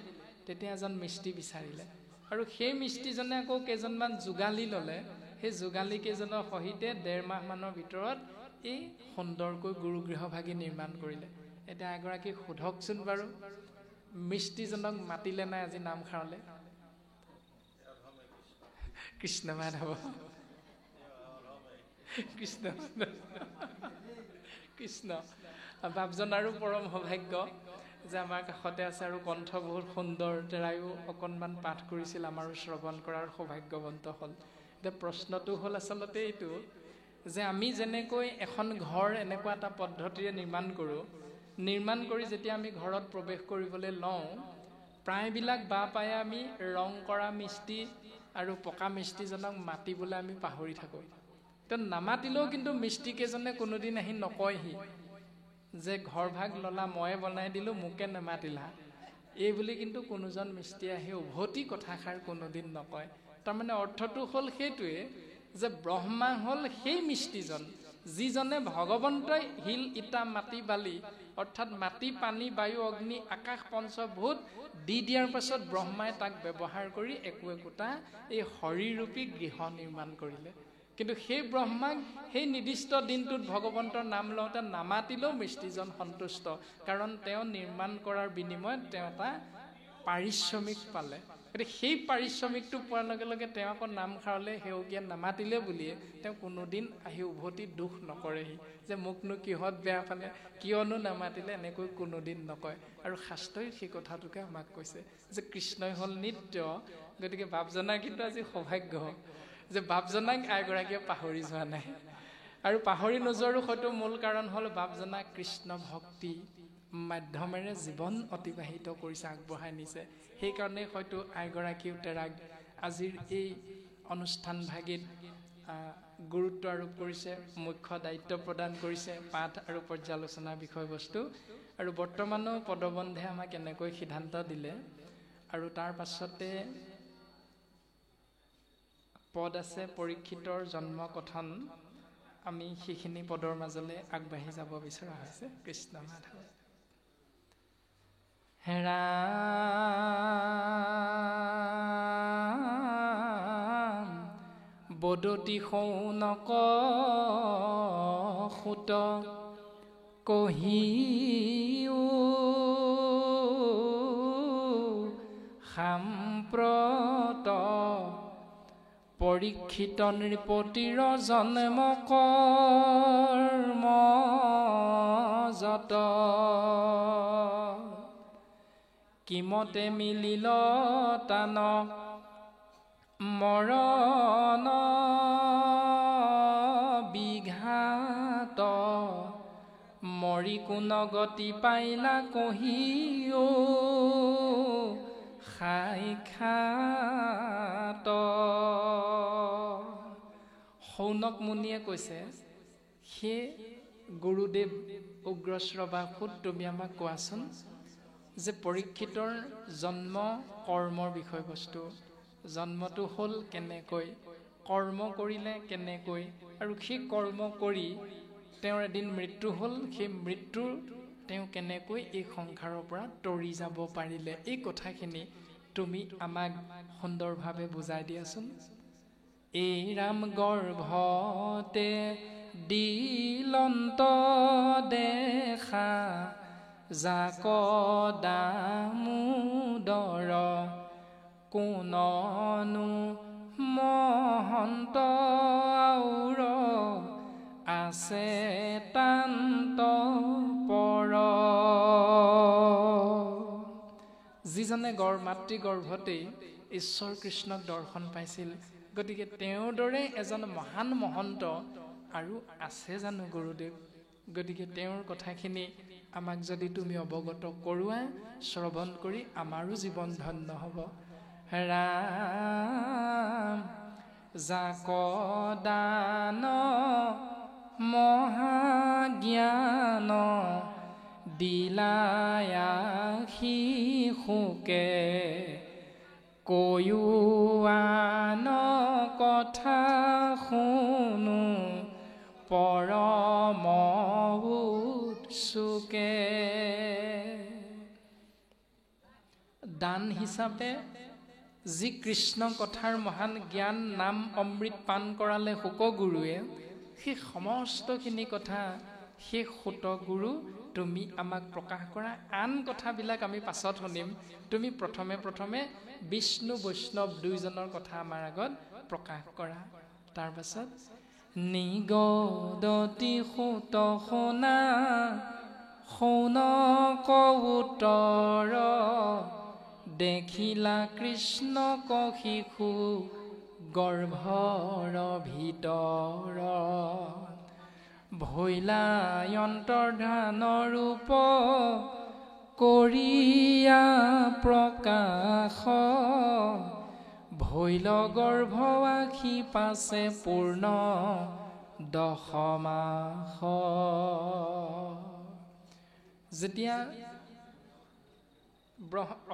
তেতিয়া এজন মিস্ত্ৰী বিচাৰিলে, আৰু সেই মিস্ত্ৰীজনে আকৌ কেইজনমান যোগালী ল'লে। সেই যোগালী কেইজনৰ সহিতে ১.৫ মাহমানৰ ভিতৰত এই সুন্দৰকৈ গুৰু গৃহভাগী নিৰ্মাণ কৰিলে। এতিয়া এগৰাকীক সোধকচোন বাৰু, মিস্ত্ৰীজনক মাতিলে নাই আজি নামখাৰলৈ? কৃষ্ণ মাধৱ কৃষ্ণ কৃষ্ণ। বাপজনাৰো পৰম সৌভাগ্য যে আমাৰ কাষতে আছে আৰু কণ্ঠ বহুত সুন্দৰ, তেৰায়ো অকণমান পাঠ কৰিছিল, আমাৰো শ্ৰৱণ কৰাৰ সৌভাগ্যৱন্ত হ'ল। এতিয়া প্ৰশ্নটো হ'ল আচলতে এইটো যে আমি যেনেকৈ এখন ঘৰ এনেকুৱা এটা পদ্ধতিৰে নিৰ্মাণ কৰি যেতিয়া আমি ঘৰত প্ৰৱেশ কৰিবলৈ লওঁ, প্ৰায়বিলাক পায়ে আমি ৰং কৰা মিস্ত্ৰী আৰু পকা মিস্ত্ৰীজনক মাতিবলৈ আমি পাহৰি থাকোঁ। তো নামাতিলেও কিন্তু মিস্ত্ৰীকেইজনে কোনোদিন আহি নকয়হি যে ঘৰ ভাগ ল'লা ময়ে বনাই দিলোঁ, মোকে নেমাতিলা, এই বুলি কিন্তু কোনোজন মিস্ত্ৰী আহি উভতি কথাষাৰ কোনোদিন নকয়। তাৰমানে অৰ্থটো হ'ল সেইটোৱে যে ব্ৰহ্মা হ'ল সেই মিস্ত্ৰীজন যিজনে ভগৱন্তই শিল ইটা মাটি বালি অৰ্থাৎ মাটি পানী বায়ু অগ্নি আকাশ পঞ্চভূত দি দিয়াৰ পাছত ব্ৰহ্মাই তাক ব্যৱহাৰ কৰি একোটা এই শৰীৰৰূপী গৃহ নিৰ্মাণ কৰিলে। কিন্তু সেই ব্ৰহ্মাক সেই নিৰ্দিষ্ট দিনটোত ভগৱন্তৰ নাম লওঁতে নামাতিলেও মিস্ত্ৰীজন সন্তুষ্ট, কাৰণ তেওঁ নিৰ্মাণ কৰাৰ বিনিময়ত তেওঁ এটা পাৰিশ্ৰমিক পালে। গতিকে সেই পাৰিশ্ৰমিকটো পোৱাৰ লগে লগে তেওঁ আকৌ নামখাৰলৈ সেউকীয়া নামাতিলে বুলিয়ে তেওঁ কোনোদিন আহি উভতি দুখ নকৰেহি যে মোকনো কিহত বেয়া পালে, কিয়নো নামাতিলে, এনেকৈ কোনোদিন নকয়। আৰু শাস্ত্ৰই সেই কথাটোকে আমাক কৈছে যে কৃষ্ণই হ'ল নিত্য। গতিকে বাপজনাৰ কিন্তু আজি সৌভাগ্য যে বাপজনাক আইগৰাকীয়ে পাহৰি যোৱা নাই। আৰু পাহৰি নোযোৱাৰো হয়তো মূল কাৰণ হ'ল বাপজনা কৃষ্ণ ভক্তি মাধ্যমেৰে জীৱন অতিবাহিত কৰিছে, আগবঢ়াই নিছে। সেইকাৰণে হয়তো আইগৰাকীও তেৰাক আজিৰ এই অনুষ্ঠান ভাগিত গুৰুত্ব আৰোপ কৰিছে, মুখ্য দায়িত্ব প্ৰদান কৰিছে, পাঠ আৰু পৰ্যালোচনাৰ বিষয়বস্তু। আৰু বৰ্তমানো পদবন্ধে আমাক এনেকৈ সিদ্ধান্ত দিলে। আৰু তাৰ পাছতে পদ আছে পৰীক্ষিতৰ জন্ম কথন। আমি সেইখিনি পদৰ মাজলৈ আগবাঢ়ি যাব বিচৰা হৈছে। কৃষ্ণ মাধৱ। হেৰাম বদতি শৌনক সুত কহিও সাম্প্ৰত পৰীক্ষিত নৃপতিৰ জন্ম কৰ্ম যত কিমতে মিলিল তান মৰণ বিঘাত মৰি কোন গতি পাইলা কহিও সাক্ষাৎ। শৌনক মুনিয়ে কৈছে, সেই গুৰুদেৱ উগ্ৰশ্ৰৱা সুত তুমি আমাক কোৱাচোন যে পৰীক্ষিতৰ জন্ম কৰ্মৰ বিষয়বস্তু, জন্মটো হ'ল কেনেকৈ, কৰ্ম কৰিলে কেনেকৈ, আৰু সেই কৰ্ম কৰি তেওঁৰ এদিন মৃত্যু হ'ল, সেই মৃত্যুৰ তেওঁ কেনেকৈ এই সংসাৰৰ পৰা তৰি যাব পাৰিলে, এই কথাখিনি তুমি আমাক সুন্দৰভাৱে বুজাই দিয়াচোন। এই ৰাম গৰ্ভতে দিলন্ত দেখা যাক দামোদৰ কোননো মহন্ত আউৰ আছে তান্ত পৰ। যিজনে মাতৃগৰ্ভতেই ঈশ্বৰ কৃষ্ণক দৰ্শন পাইছিল, গতিকে তেওঁৰ দৰে এজন মহান মহন্ত আৰু আছে জানো গুৰুদেৱ? গতিকে তেওঁৰ কথাখিনি আমাক যদি তুমি অৱগত কৰোৱা, শ্ৰৱণ কৰি আমাৰো জীৱন ধন্য হ'ব। ৰাম যাক দান মহাজ্ঞান দিলায়া শিশুকে কৈও আন কথা শুনো পৰম উৎসুকে। দান হিচাপে যি কৃষ্ণ কথাৰ মহান জ্ঞান নাম অমৃত পান কৰালে শুকগুৰুৱে, সেই সমস্তখিনি কথা সেই সুত গুৰু তুমি আমাক প্ৰকাশ কৰা। আন কথাবিলাক আমি পাছত শুনিম, তুমি প্ৰথমে বিষ্ণু বৈষ্ণৱ দুইজনৰ কথা আমাৰ আগত প্ৰকাশ কৰা। তাৰ পাছত নিগদতি সুত শুনা শৌনক উত্তৰ দেখিলা কৃষ্ণক শিশু গৰ্ভৰ ভিতৰ ভৈলা অন্তৰ্ধান ৰূপ কৰিয়া প্ৰকাশ ভৈল গৰ্ভ আখি পাছে পূৰ্ণ 10 মাস। যেতিয়া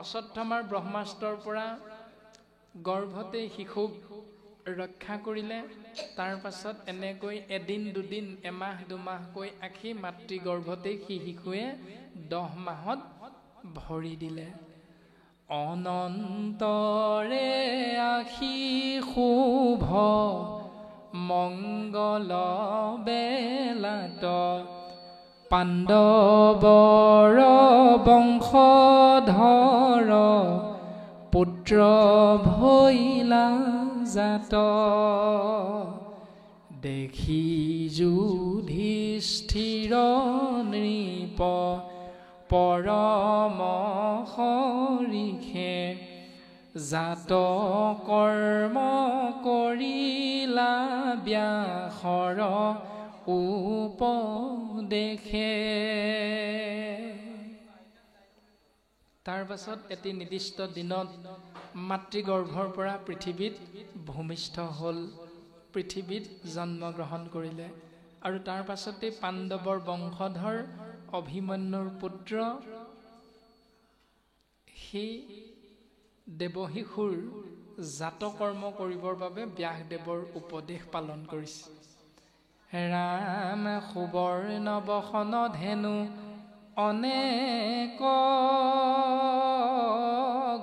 অশ্বত্থামাৰ ব্ৰহ্মাস্ত্ৰৰ পৰা গৰ্ভতে শিশুক ৰক্ষা কৰিলে, তাৰ পাছত এনেকৈ এদিন দুদিন এমাহ দুমাহকৈ আখি মাতৃ গৰ্ভতে সেই শিশুৱে 10 মাহত ভৰি দিলে। অনন্তৰে আখি শুভ মংগল বেলাত পাণ্ডৱৰ বংশধৰ পুত্ৰ ভৈলা জাত দেখি যুধিষ্ঠিৰ নৃপ পৰম হৰিষে জাত কৰ্ম কৰিলা ব্যাসৰ উপদেশে। তাৰ পাছত এটি নিৰ্দিষ্ট দিনত মাতৃগৰ্ভৰ পৰা পৃথিৱীত ভূমিষ্ঠ হ'ল, পৃথিৱীত জন্মগ্ৰহণ কৰিলে। আৰু তাৰ পাছতে পাণ্ডৱৰ বংশধৰ অভিমন্যুৰ পুত্ৰ সেই দেৱশিশুৰ জাতকৰ্ম কৰিবৰ বাবে ব্যাসদেৱৰ উপদেশ পালন কৰিছে। ৰাম সুবৰ্ণ বসন ধেনু অনেক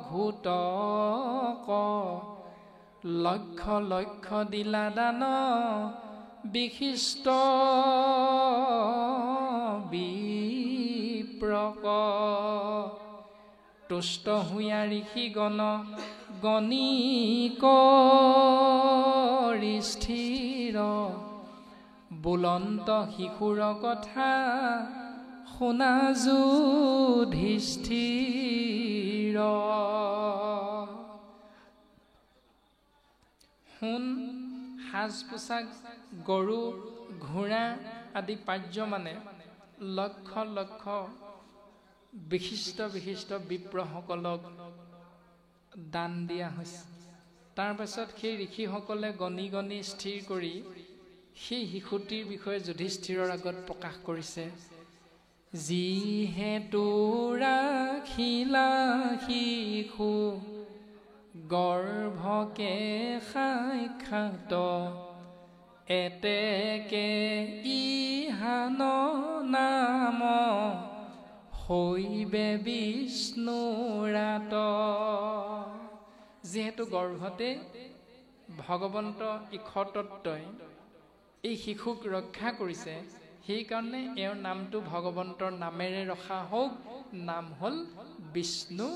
ঘূতক লক্ষ লক্ষ দিলা দান বিশিষ্ট বিপ্ৰক তুষ্ট হুয়া ঋষিগণ গণিক স্থিৰ বুলন্ত শিশুৰ কথা শুনা যুধিষ্ঠিৰ। সোণ সাজ পোছাক গৰু ঘোঁৰা আদি পাৰ্য মানে লক্ষ লক্ষ বিশিষ্ট বিশিষ্ট বিপ্ৰসকলক দান দিয়া হৈছে। তাৰ পাছত সেই ঋষিসকলে গণি গণি স্থিৰ কৰি সেই শিশুটিৰ বিষয়ে যুধিষ্ঠিৰৰ আগত প্ৰকাশ কৰিছে। যিহেতু ৰাখিলা শিশু গৰ্ভকে সাক্ষাৎ এতেকে ইহান নাম হৈবে বিষ্ণুৰাত। যিহেতু গৰ্ভতে ভগৱন্ত ঈশতত্বই এই শিশুক ৰক্ষা কৰিছে, সেইকাৰণে এওঁৰ নামটো ভগৱন্তৰ নামেৰে ৰখা হওক, নাম হ'ল বিষ্ণু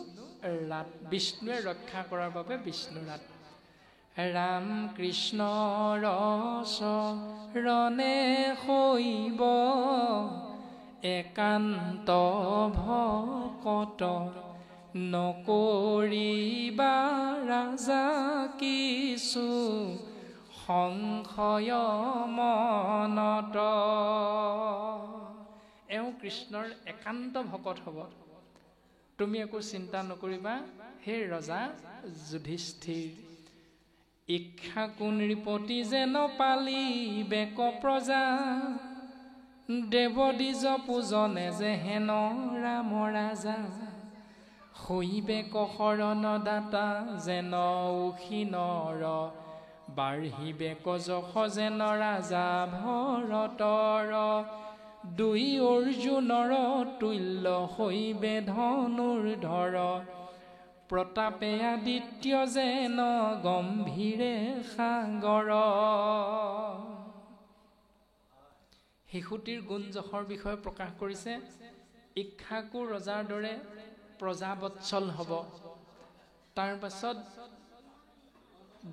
ৰাত। বিষ্ণুৱে ৰক্ষা কৰাৰ বাবে বিষ্ণুৰাত। ৰাম কৃষ্ণৰ চৰণে শৈব একান্ত ভকত নকৰিবা ৰাজা কিছু সংশয় মনত। এওঁ কৃষ্ণৰ একান্ত ভকত হ'ব, তুমি একো চিন্তা নকৰিবা হে ৰজা যুধিষ্ঠিৰ। ইক্ষাকু নৃপতি যেন পালি বেক প্ৰজা দেৱদ্বিজ পূজনে যে হেন ৰাম ৰাজা হৈবে শৰণ দাতা যেন উখীনৰ বাঢ়িবে যশ যেন ৰাজা ভৰতৰ দুই অৰ্জুনৰ তুল্য হৈবে ধনুৰ্ধৰ প্ৰতাপে আদিত্য যেন গম্ভীৰে সাগৰ। শিশুটিৰ গুণ যশৰ বিষয়ে প্ৰকাশ কৰিছে। ইক্ষাকু ৰজাৰ দৰে প্ৰজাবৎসল হ'ব। তাৰ পাছত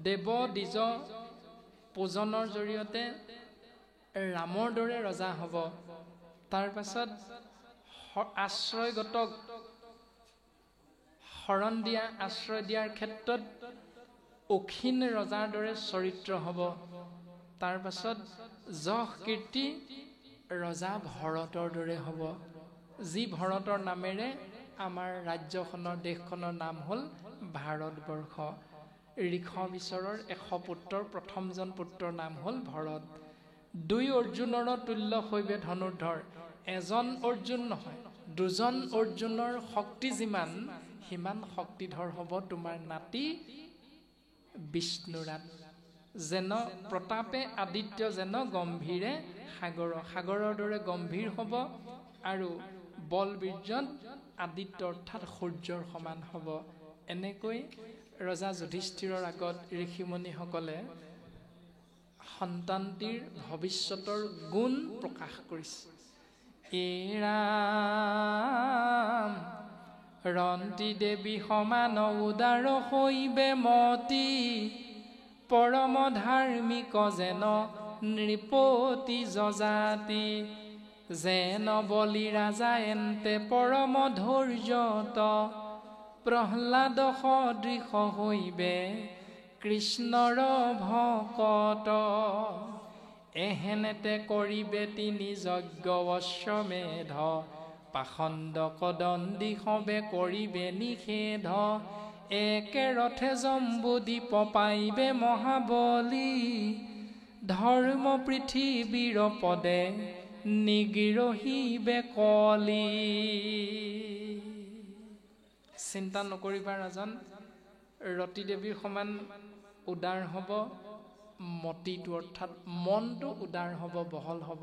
দেৱ দ্বিজ পূজনৰ জৰিয়তে ৰামৰ দৰে ৰজা হ'ব। তাৰ পাছত আশ্ৰয়গতক শৰণ দিয়া, আশ্ৰয় দিয়াৰ ক্ষেত্ৰত অক্ষীণ ৰজাৰ দৰে চৰিত্ৰ হ'ব। তাৰ পাছত যশ কীৰ্তি ৰজা ভৰতৰ দৰে হ'ব, যি ভৰতৰ নামেৰে আমাৰ ৰাজ্যখনৰ দেশখনৰ নাম হ'ল ভাৰতবৰ্ষ। ঋষবিচৰৰ 100 পুত্ৰৰ প্ৰথমজন পুত্ৰৰ নাম হ'ল ভৰত। 2 অৰ্জুনৰ তুল্য হৈবে ধনুৰ্ধৰ। এজন অৰ্জুন নহয়, 2জন অৰ্জুনৰ শক্তি যিমান, সিমান শক্তিধৰ হ'ব তোমাৰ নাতি বিষ্ণুৰাত। যেন প্ৰতাপে আদিত্য যেন গম্ভীৰে সাগৰ, সাগৰৰ দৰে গম্ভীৰ হ'ব আৰু বলবীৰ্যত আদিত্য অৰ্থাৎ সূৰ্যৰ সমান হ'ব। এনেকৈ ৰজা যুধিষ্ঠিৰৰ আগত ঋষিমুনিসকলে সন্তানটিৰ ভৱিষ্যতৰ গুণ প্ৰকাশ কৰিছে। ৰাম ৰন্তি দেৱী সমান উদাৰ হৈবে মতি, পৰম ধাৰ্মিক যেন নৃপতি যজাতি, যেন বলি ৰাজা এন্তে পৰম ধৈৰ্যত, প্ৰহ্লাদ সদৃশ হৈবে কৃষ্ণৰ ভকত, এহেনেতে কৰিবে তিনি যজ্ঞ অশ্বমেধ, পাখণ্ড কদণ্ডী সবে কৰিবে নিষেধ, একে ৰথে জম্বুদ্বীপ পাইবে মহাবলী, ধৰ্ম পৃথিৱীৰ পদে নিগৃহিবে কলি। চিন্তা নকৰিবা ৰাজন, ৰতি দেৱীৰ সমান উদাৰ হ'ব, মতিটো অৰ্থাৎ মনটো উদাৰ হ'ব, বহল হ'ব,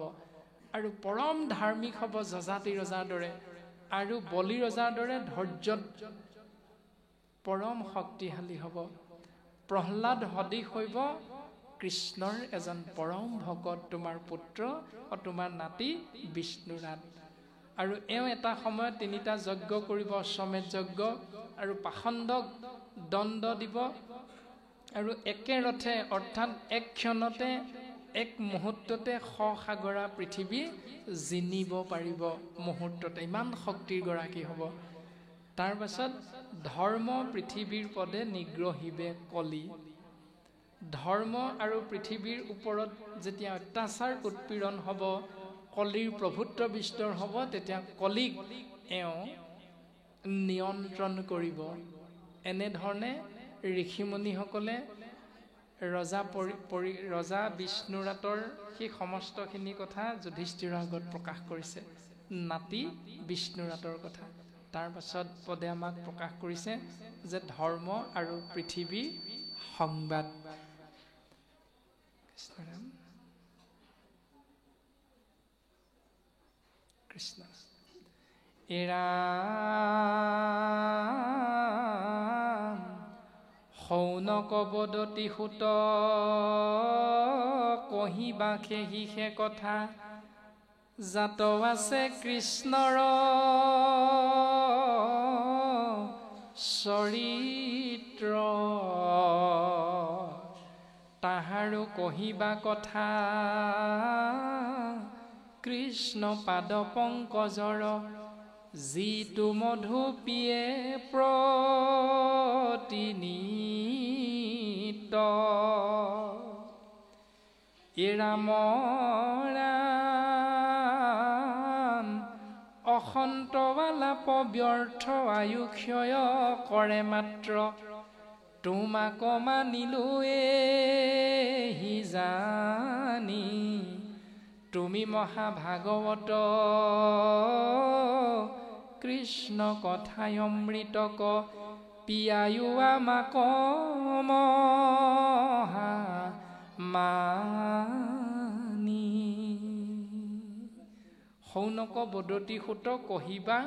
আৰু পৰম ধাৰ্মিক হ'ব যজাতি ৰজাৰ দৰে, আৰু বলি ৰজাৰ দৰে ধৈৰ্যত পৰম শক্তিশালী হ'ব। প্ৰহ্লাদ সদৃশ হৈব কৃষ্ণৰ এজন পৰম ভকত, তোমাৰ পুত্ৰ তোমাৰ নাতি বিষ্ণুৰাত। আৰু এওঁ এটা সময়ত 3টা যজ্ঞ কৰিব, অশ্বমেধ যজ্ঞ, আৰু পাখণ্ডক দণ্ড দিব, আৰু একে ৰথে অৰ্থাৎ এক ক্ষণতে এক মুহূৰ্ততে সাগৰা পৃথিৱী জিনিব পাৰিব মুহূৰ্ততে, ইমান শক্তিৰ গৰাকী হ'ব। তাৰ পাছত ধৰ্ম পৃথিৱীৰ পদে নিগ্ৰহিবে কলি। ধৰ্ম আৰু পৃথিৱীৰ ওপৰত যেতিয়া অত্যাচাৰ উৎপীড়ন হ'ব, কলিৰ প্ৰভুত্ব বিস্তৰ হ'ব, তেতিয়া কলিক এওঁ নিয়ন্ত্ৰণ কৰিব। এনেধৰণে ঋষিমুনিসকলে ৰজা বিষ্ণুৰাতৰ সেই সমস্তখিনি কথা যুধিষ্ঠিৰৰ আগত প্ৰকাশ কৰিছে, নাতি বিষ্ণুৰাতৰ কথা। তাৰ পাছত পদে আমাক প্ৰকাশ কৰিছে যে ধৰ্ম আৰু পৃথিৱী সংবাদ। কৃষ্ণ শৌনক বদতি সুত কহিবা সেহিষে কথা, জাত আছে কৃষ্ণৰ চৰিত্ৰ, তাহাৰো কহিবা কথা কৃষ্ণ পাদ পংকজৰ, যিটো মধু পিয়ে প্ৰতিনিত, ৰাম ৰাম অসন্তবালাপ ব্যৰ্থ আয়ু ক্ষয় কৰে মাত্ৰ, তোমাক মানিলো এহি জানি, তুমি মহাভাগৱত কৃষ্ণ কথাই অমৃতক, পিয়ায়ো আমাক মহা মানি। শৌনক বদতি সুত কহিবা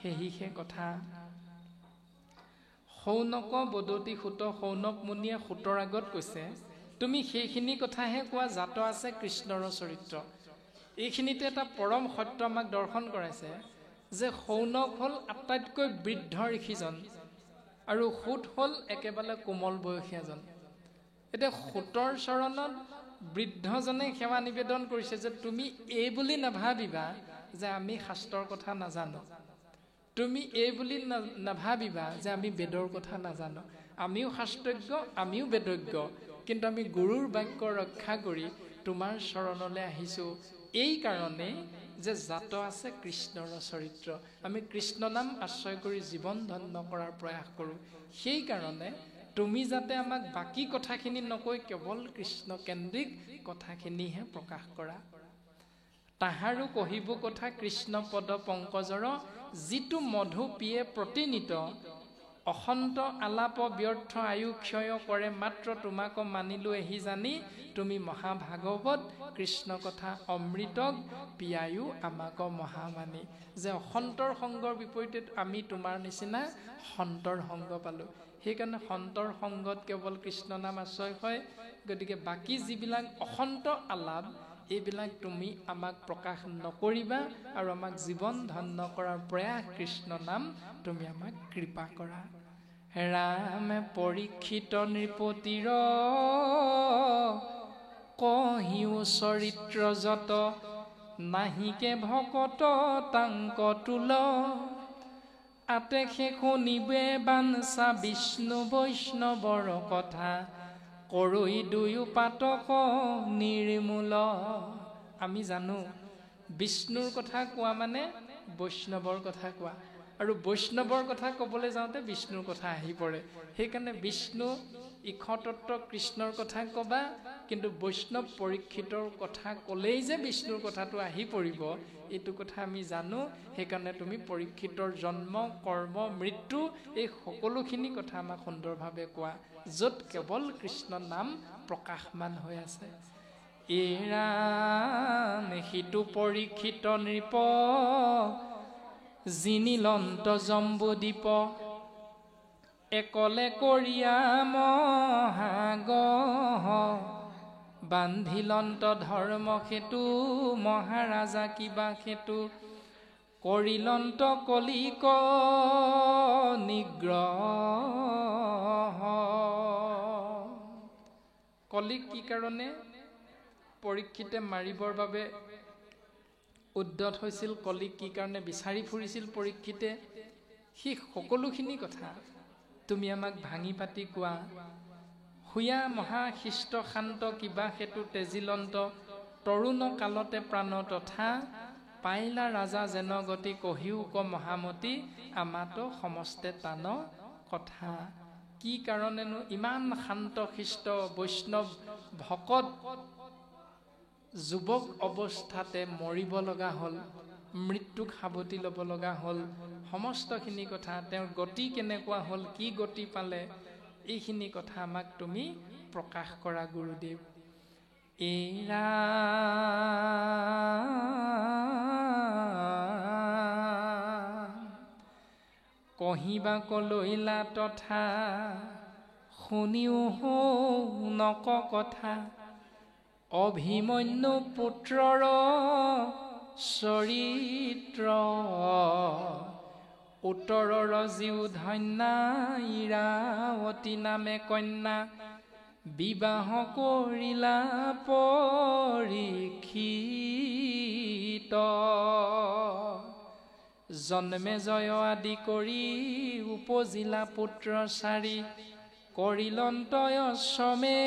সেহিষে কথা। শৌনক বদতি সুত, শৌনক মুনিয়ে সুতৰ আগত কৈছে, তুমি সেইখিনি কথাহে কোৱা, জাত আছে কৃষ্ণৰ চৰিত্ৰ। এইখিনিতে এটা পৰম সত্য আমাক দৰ্শন কৰাইছে যে শৌনক হ'ল আটাইতকৈ বৃদ্ধ ঋষিজন আৰু সূত হ'ল একেবাৰে কোমল বয়সীয়াজন। এতিয়া সূতৰ চৰণত বৃদ্ধজনে সেৱা নিবেদন কৰিছে যে তুমি এই বুলি নাভাবিবা যে আমি শাস্ত্ৰৰ কথা নাজানো, তুমি এই বুলি নাভাবিবা যে আমি বেদৰ কথা নাজানো। আমিও শাস্ত্ৰজ্ঞ, আমিও বেদজ্ঞ, কিন্তু আমি গুৰুৰ বাক্য ৰক্ষা কৰি তোমাৰ চৰণলৈ আহিছোঁ এই কাৰণে যে জাত আছে কৃষ্ণৰ চৰিত্ৰ। আমি কৃষ্ণ নাম আশ্ৰয় কৰি জীৱন ধন্য কৰাৰ প্ৰয়াস কৰোঁ। সেইকাৰণে তুমি যাতে আমাক বাকী কথাখিনি নকৈ কেৱল কৃষ্ণ কেন্দ্ৰিক কথাখিনিহে প্ৰকাশ কৰা। তাহাৰো কহিব কথা কৃষ্ণ পদ পংকজৰ, যিটো মধু পিয়ে প্ৰতিনিত অসন্ত আলাপ ব্যৰ্থ আয়ু ক্ষয় কৰে, মাত্ৰ তোমাক মানিলো এহি জানি তুমি মহাভাগৱত কৃষ্ণ কথা অমৃতক পিয়ায়ো আমাক মহামানি। যে অসন্তৰ সংগৰ বিপৰীতে আমি তোমাৰ নিচিনা সন্তৰ সংগ পালোঁ। সেইকাৰণে সন্তৰ সংগত কেৱল কৃষ্ণ নাম আশ্ৰয় হয়। গতিকে বাকী যিবিলাক অসন্ত আলাপ এইবিলাক তুমি আমাক প্ৰকাশ নকৰিবা আৰু আমাক জীৱন ধন্য কৰাৰ প্ৰয়াস কৃষ্ণ নাম তুমি আমাক কৃপা কৰা। ৰামে পৰীক্ষিত নৃপতিৰ কহিও চৰিত্ৰ যত, নাহিকে ভকত তাংক তুল, আতে শুনিবে বাঞ্ছা বিষ্ণু বৈষ্ণৱৰ কথা, কৰৈ দুয়ো পাতক নিৰ্মূল। আমি জানো বিষ্ণুৰ কথা কোৱা মানে বৈষ্ণৱৰ কথা কোৱা, আৰু বৈষ্ণৱৰ কথা ক'বলৈ যাওঁতে বিষ্ণুৰ কথা আহি পৰে। সেইকাৰণে বিষ্ণু ইক্ষতত্ব কৃষ্ণৰ কথা ক'বা, কিন্তু বৈষ্ণৱ পৰীক্ষিতৰ কথা ক'লেই যে বিষ্ণুৰ কথাটো আহি পৰিব এইটো কথা আমি জানো। সেইকাৰণে তুমি পৰীক্ষিতৰ জন্ম কৰ্ম মৃত্যু এই সকলোখিনি কথা আমাক সুন্দৰভাৱে কোৱা, য'ত কেৱল কৃষ্ণ নাম প্ৰকাশমান হৈ আছে। এৰা সিটো পৰীক্ষিত নৃপ, জিনিলন্ত জম্বুদ্বীপ, একলে কৰিয়া মহাগহ, বান্ধিলন্ত ধৰ্ম সেতু, মহাৰাজা কিবা সেতু, কৰিলন্ত কলিক নিগ্ৰহ। কলিক কি কাৰণে পৰীক্ষিতে মাৰিবৰ বাবে উদ্যত হৈছিল, কলিক কি কাৰণে বিচাৰি ফুৰিছিল পৰীক্ষিতে, সেই সকলোখিনি কথা তুমি আমাক ভাঙি পাতি কোৱা। হুয়া মহাশিষ্ট শান্ত কিবা সেতু তেজিলন্ত, তৰুণ কালতে প্ৰাণ তথা, পাইলা ৰাজা যেন গতি কহিও ক মহামতি, আমাতো সমস্তে টান কথা। কি কাৰণেনো ইমান শান্ত শিষ্ট বৈষ্ণৱ ভকত যুৱক অৱস্থাতে মৰিব লগা হ'ল, মৃত্যুক সাৱটি ল'ব লগা হ'ল? সমস্তখিনি কথা, তেওঁৰ গতি কেনেকুৱা হ'ল, কি গতি পালে, এইখিনি কথা আমাক তুমি প্ৰকাশ কৰা গুৰুদেৱ। এৰা কহিবা কলৈলা তথা, শুনিও নক কথা, অভিমন্যু পুত্ৰৰ চৰিত্ৰ, উত্তৰৰ জীৱ ধন্যা, ইৰাৱতী নামে কন্যা, বিবাহ কৰিলা পৰীক্ষিত, জন্মে জয় আদি কৰি উপজিলা পুত্ৰ চাৰি, কৰিলন্তয় সমেধতিনি,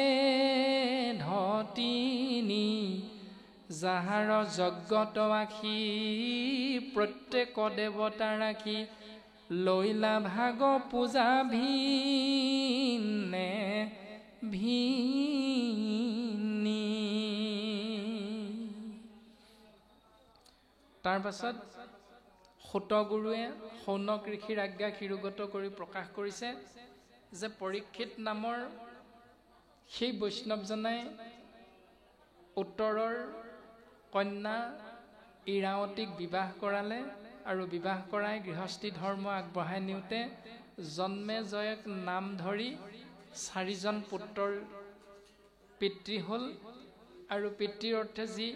যাহাৰ যজ্ঞত আখি প্ৰত্যেক দেৱতা ৰাখি, লৈলা ভাগ পূজা ভিনে ভিনি। তাৰ পাছত সূতগুৰুৱে শৌনক ঋষিৰ আজ্ঞা শিৰোগত কৰি প্ৰকাশ কৰিছে যে পৰীক্ষিত নামৰ সেই বৈষ্ণৱজনে উত্তৰৰ কন্যা ইৰাৱতীক বিবাহ কৰালে, আৰু বিবাহ কৰাই গৃহস্থী ধৰ্ম আগবঢ়াই নিওঁতে জন্মে জয়ক নাম ধৰি 4জন পুত্ৰৰ পিতৃ হ'ল, আৰু পিতৃৰ অৰ্থে যি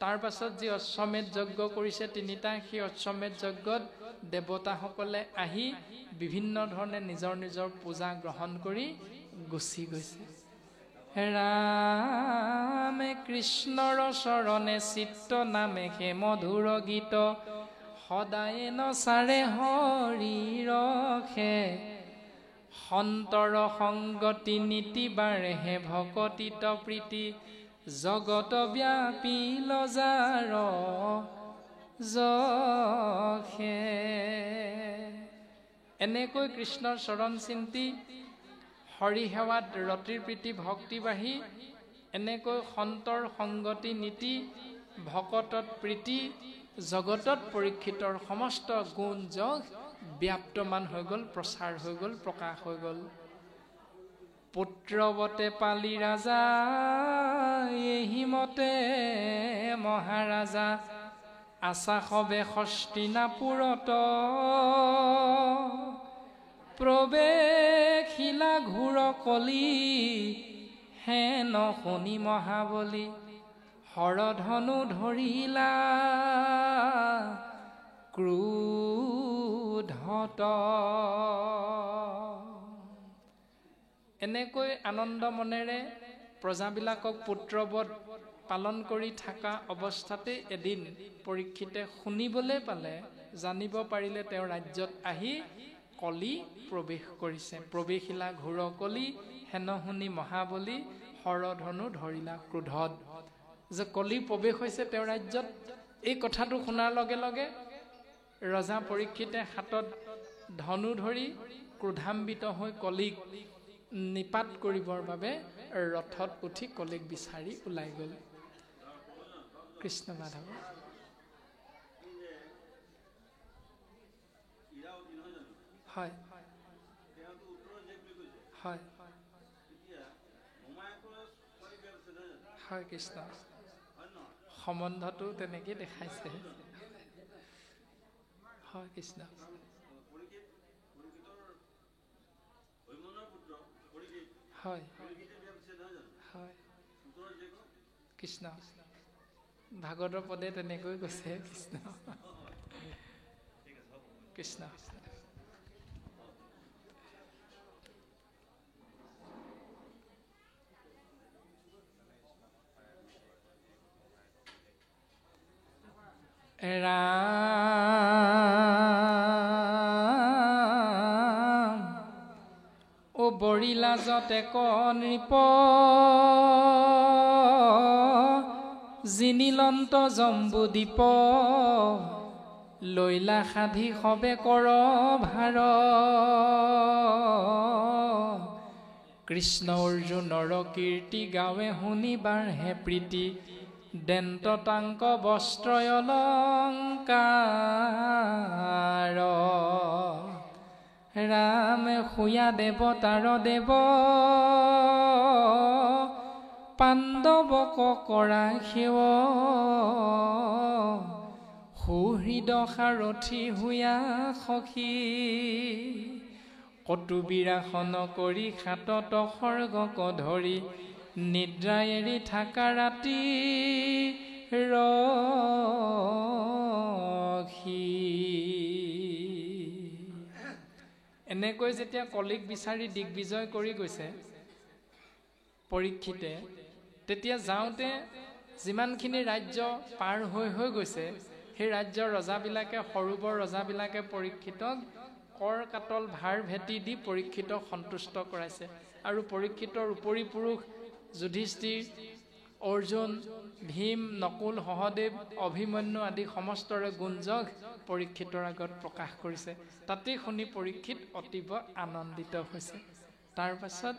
তাৰ পাছত যি অশ্বমেধ যজ্ঞ কৰিছে 3টা, সেই অশ্বমেধ যজ্ঞত দেৱতাসকলে আহি বিভিন্ন ধৰণে নিজৰ নিজৰ পূজা গ্ৰহণ কৰি গুচি গৈছে। ৰামে কৃষ্ণৰ চৰণে চিত্ত নামে হে মধুৰ গীত, সদায়ে নচাৰে হৰি ৰখে, সন্তৰ সংগতি নীতি বাৰে হে ভকতিত প্ৰীতি, জগত ব্যাপী লজাৰ যখে। এনেকৈ কৃষ্ণৰ চৰণ চিন্তি হৰি সেৱাত ৰতিৰ প্ৰীতি ভক্তি বাঢ়ি এনেকৈ সন্তৰ সংগতি নীতি ভকতত প্ৰীতি জগতত পৰীক্ষিতৰ সমস্ত গুণ যশ ব্যাপ্তমান হৈ গ'ল, প্ৰচাৰ হৈ গ'ল, প্ৰকাশ হৈ গ'ল। পুত্ৰৱতে পালি ৰাজা এহিমতে মহাৰাজা, আশা সবে হস্তিনাপুৰত, প্ৰৱেশিলা ঘোৰ কলি হেন শুনি মহাবলী, হৰধনু ধৰিলা ক্ৰোধত। এনেকৈ আনন্দ মনেৰে প্ৰজাবিলাকক পুত্ৰবধ পালন কৰি থকা অৱস্থাতে এদিন পৰীক্ষিতে শুনিবলৈ পালে, জানিব পাৰিলে তেওঁ ৰাজ্যত আহি কলি প্ৰৱেশ কৰিছে। প্ৰৱেশিলা ঘোৰ কলি হেন শুনি মহাবলী, হৰধনু ধৰিলা ক্ৰোধত। যে কলি প্ৰৱেশ হৈছে তেওঁৰ ৰাজ্যত, এই কথাটো শুনাৰ লগে লগে ৰজা পৰীক্ষিতে হাতত ধনু ধৰি ক্ৰোধান্বিত হৈ কলিক নিপাত কৰিবৰ বাবে ৰথত উঠি কলিক বিচাৰি ওলাই গ'ল। কৃষ্ণ মাধৱ। হয় হয় হয় কৃষ্ণ, সম্বন্ধটো তেনেকেই দেখাইছে। হয় কৃষ্ণ। হয় হয় কৃষ্ণ, ভাগৱতৰ পদে তেনেকৈ কৈছে। কৃষ্ণ কৃষ্ণ। ৰাম ও বৰিলাজতে ক নৃপ, জিনিলন্ত জম্বুদ্বীপ, লৈলা সাধি সবে কৰ ভাৰ, কৃষ্ণ অৰ্জুনৰ কীৰ্তি গাৱে শুনিবাৰ হে প্ৰীতি, দেন্ততাংক বস্ত্ৰয় অলংকাৰ, ৰামে শুয়া দেৱতাৰ দেৱ, পাণ্ডৱক কৰা সেৱ, সুহৃদ সাৰথি হুয়া সখী, কটুবীৰাসন কৰি হাতত খৰ্গক ধৰি, নিদ্ৰা এৰি থাকা ৰাতি ৰখি। এনেকৈ যেতিয়া কলিক বিচাৰি দিগ্বিজয় কৰি গৈছে পৰীক্ষিতে, তেতিয়া যাওঁতে যিমানখিনি ৰাজ্য পাৰ হৈ গৈছে, সেই ৰাজ্যৰ ৰজাবিলাকে, সৰু বৰ ৰজাবিলাকে পৰীক্ষিতক কৰ কাটল ভাৰ ভেটি দি পৰীক্ষিতক সন্তুষ্ট কৰাইছে। আৰু পৰীক্ষিতৰ উপৰি পুৰুষ যুধিষ্ঠিৰ, অৰ্জুন, ভীম, নকুল, সহদেৱ, অভিমন্যু আদি সমস্তৰে গুঞ্জক পৰীক্ষিতৰ আগত প্ৰকাশ কৰিছে। তাতেই শুনি পৰীক্ষিত অতীৱ আনন্দিত হৈছে। তাৰ পাছত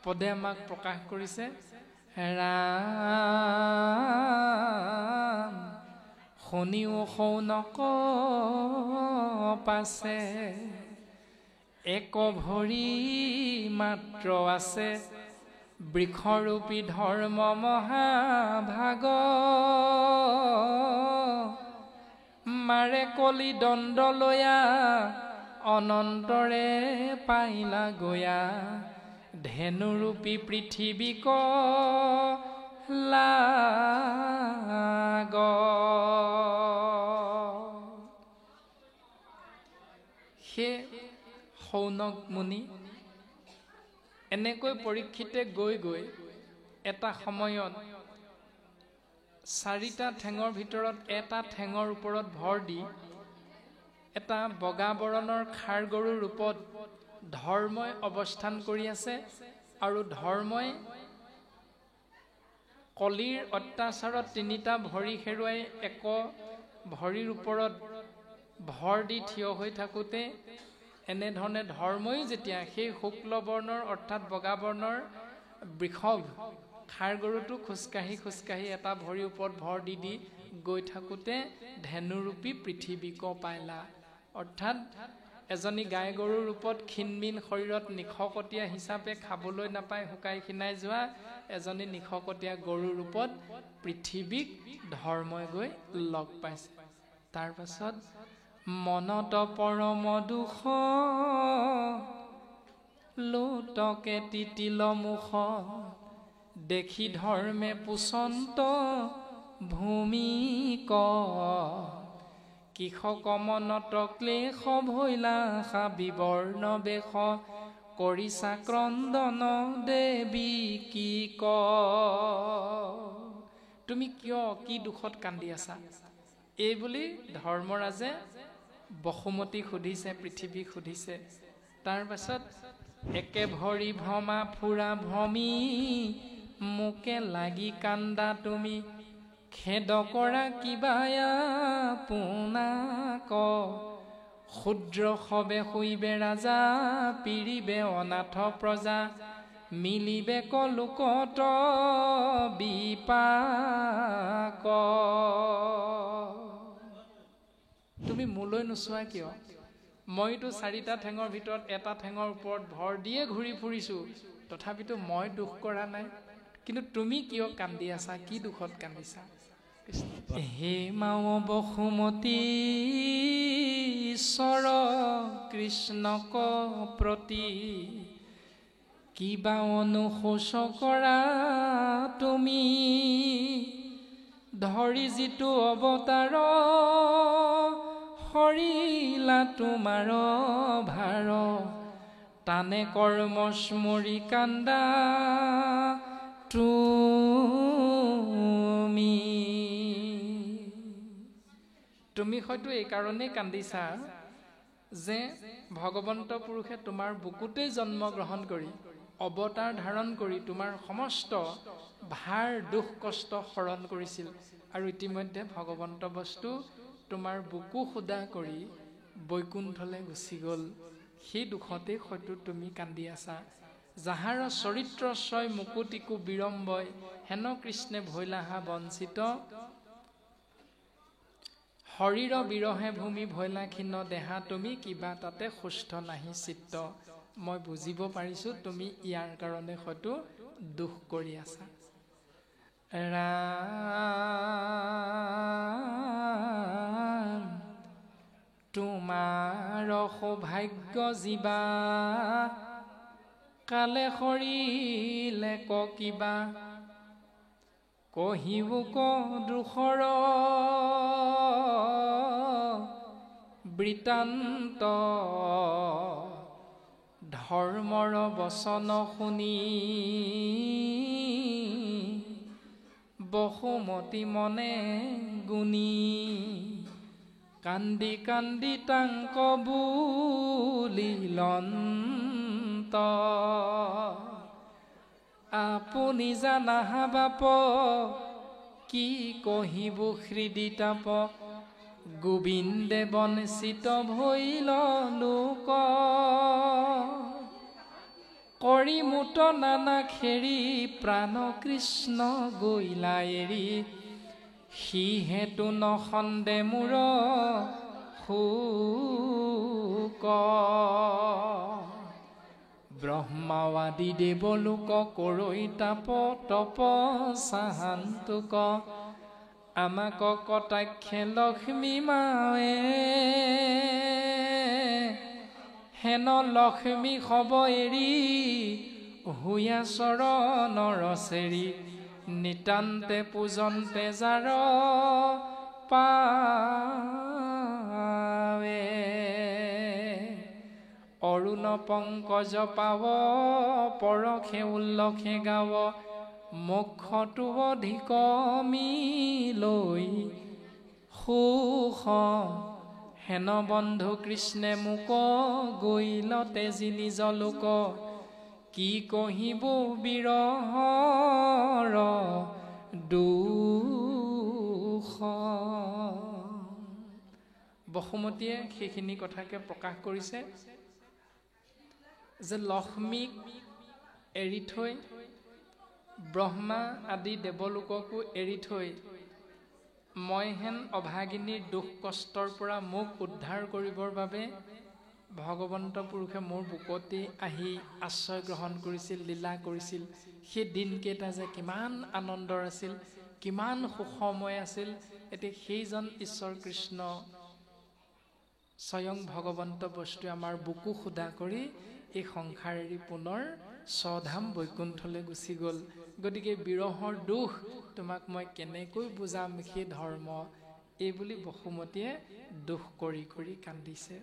পদে আমাক প্ৰকাশ কৰিছে, ৰাম শুনিও শৌনক পাছে, এক ভৰি মাত্ৰ আছে, বৃক্ষৰূপী ধৰ্ম মহাভাগ, মাৰে কলি দণ্ড লয়া, অনন্তৰে পাইলা গয়া, ধেনুৰূপী পৃথিৱীক লাগ। হে শৌনক মুনি, এনেকৈ পৰীক্ষিতে গৈ গৈ এটা সময়ত 4টা ঠেঙৰ ভিতৰত এটা ঠেঙৰ ওপৰত ভৰ দি এটা বগা বৰণৰ খাৰ গৰুৰ ৰূপত ধৰ্মই অৱস্থান কৰি আছে, আৰু ধৰ্মই কলিৰ অত্যাচাৰত 3টা ভৰি হেৰুৱাই এক ভৰিৰ ওপৰত ভৰ দি থিয় হৈ থাকোঁতে এনেধৰণে ধৰ্মই যেতিয়া সেই শুক্ল বৰ্ণৰ অৰ্থাৎ বগা বৰ্ণৰ বৃষভ খাৰ গৰুটো খোজকাঢ়ি এটা ভৰিৰ ওপৰত ভৰ দি দি গৈ থাকোঁতে ধেনুৰূপী পৃথিৱীক পাইলা। অৰ্থাৎ এজনী গাই গৰুৰ ৰূপত ক্ষীণমিন শৰীৰত নিশকটীয়া হিচাপে খাবলৈ নাপায় শুকাই খিনাই যোৱা এজনী নিশকটীয়া গৰুৰ ৰূপত পৃথিৱীক ধৰ্মই গৈ লগ পাইছে। তাৰ পাছত মনত পৰম দুখ লোটকে তিতিল মুখ, দেখি ধৰ্মে পুচন্ত ভূমিক, কৃষক মনত ক্লেশ ভৈলা বিবৰ্ণ বেশ, কৰিছা ক্ৰন্দন দেৱী কি ক। তুমি কিয় কি দুখত কান্দি আছা? এই বুলি ধৰ্মৰাজে বসুমতীক সুধিছে, পৃথিৱীক সুধিছে। তাৰ পাছত একে ভৰি ভ্ৰমা ফুৰা ভ্ৰমি, মোকে লাগি কান্দা তুমি, খেদ কৰা কিবায়া পোনাক, ক্ষুদ্ৰ সবে শুইবে ৰাজা, পিৰিবে অনাথ প্ৰজা, মিলিবে কলোকত বিপাক। তুমি মোলৈ নোচোৱা কিয়? মইতো 4টা ঠেঙৰ ভিতৰত এটা ঠেঙৰ ওপৰত ভৰ দিয়ে ঘূৰি ফুৰিছোঁ, তথাপিতো মই দুখ কৰা নাই, কিন্তু তুমি কিয় কান্দি আছা? কি দুখত কান্দিছা? হে মাও বসুমতী ঈশ্বৰ কৃষ্ণক প্ৰতি, কিবা অনুশোচ কৰা তুমি, ধৰি যিটো অৱতাৰ হৰিলা তোমাৰ ভাৰ, টানে কৰ্ম স্মৰি কান্দা তুমি হয়তো এই কাৰণেই কান্দিছা যে ভগৱন্ত পুৰুষে তোমাৰ বুকুতেই জন্ম গ্ৰহণ কৰি অৱতাৰ ধাৰণ কৰি তোমাৰ সমস্ত ভাৰ দুখ কষ্ট হৰণ কৰিছিল, আৰু ইতিমধ্যে ভগৱন্ত বস্তু তোমাৰ বুকু সুদা কৰি বৈকুণ্ঠলৈ গুচি গ'ল। সেই দুখতেই হয়তো তুমি কান্দি আছা। যাহাৰ চৰিত্ৰ ছয় মুকুতিকো বিৰম্বই, হেন কৃষ্ণে ভৈলাহা বঞ্চিত, শৰীৰ বিৰহে ভূমি ভৈলা ক্ষীণ দেহা, তুমি কিবা তাতে সুস্থ নাহি চিত্ত। মই বুজিব পাৰিছোঁ তুমি ইয়াৰ কাৰণে হয়তো দুখ কৰি আছা। ৰাম তোমাৰ সৌভাগ্য জীৱা, কালে সৰিলে ক কিবা, কহিব ক দুখৰ বৃত্তান্ত, ধৰ্মৰ বচন শুনি বসুমতী মনে গুণী, কান্দি কান্দি তাংক বুলিলন্ত, আপুনি জানাহা বাপ কি কহিব হৃদি তাপ, গোবিন্দে বঞ্চিত ভৈল লোক, কৰি মুত নানা খেৰি প্ৰাণ কৃষ্ণ গৈলা এৰি, সিহেতু নখন্দে মূৰ শোক, ব্ৰহ্মাৱাদী দেৱলোক কৰৈ তাপ তপ চাহান্তুক, আমাক কটাক্ষে লক্ষ্মী মাৱে, হেন লক্ষ্মী খব এৰি হুয়া চৰণৰ চেৰি, নিতান্তে পূজন্তে যাৰ পাৱে অৰুণ পংকজ পাৱ পৰখে উল্লখে গাৱ মোক্ষটো অধিক মিলৈ সুখ হেন বন্ধু কৃষ্ণে মোক গৈলতে জিলি জলোক কি কহিব বিৰহৰ দুখ। বসুমতীয়ে সেইখিনি কথাকে প্ৰকাশ কৰিছে যে লক্ষ্মীক এৰি থৈ ব্ৰহ্মা আদি দেৱলোককো এৰি থৈ মই হেন অভাগিনীৰ দুখ কষ্টৰ পৰা মোক উদ্ধাৰ কৰিবৰ বাবে ভগৱন্ত পুৰুষে মোৰ বুকতে আহি আশ্ৰয় গ্ৰহণ কৰিছিল, লীলা কৰিছিল। সেই দিনকেইটা যে কিমান আনন্দৰ আছিল, কিমান সুখময় আছিল। এতিয়া সেইজন ঈশ্বৰ কৃষ্ণ স্বয়ং ভগৱন্ত বস্তুৱে আমাৰ বুকু সুদা কৰি এই সংসাৰ এৰি পুনৰ স্বধাম বৈকুণ্ঠলৈ গুচি গ'ল। গতিকে বিৰহৰ দুখ তোমাক মই কেনেকৈ বুজাম সেই ধৰ্ম, এই বুলি বসুমতীয়ে দুখ কৰি কৰি কান্দিছে।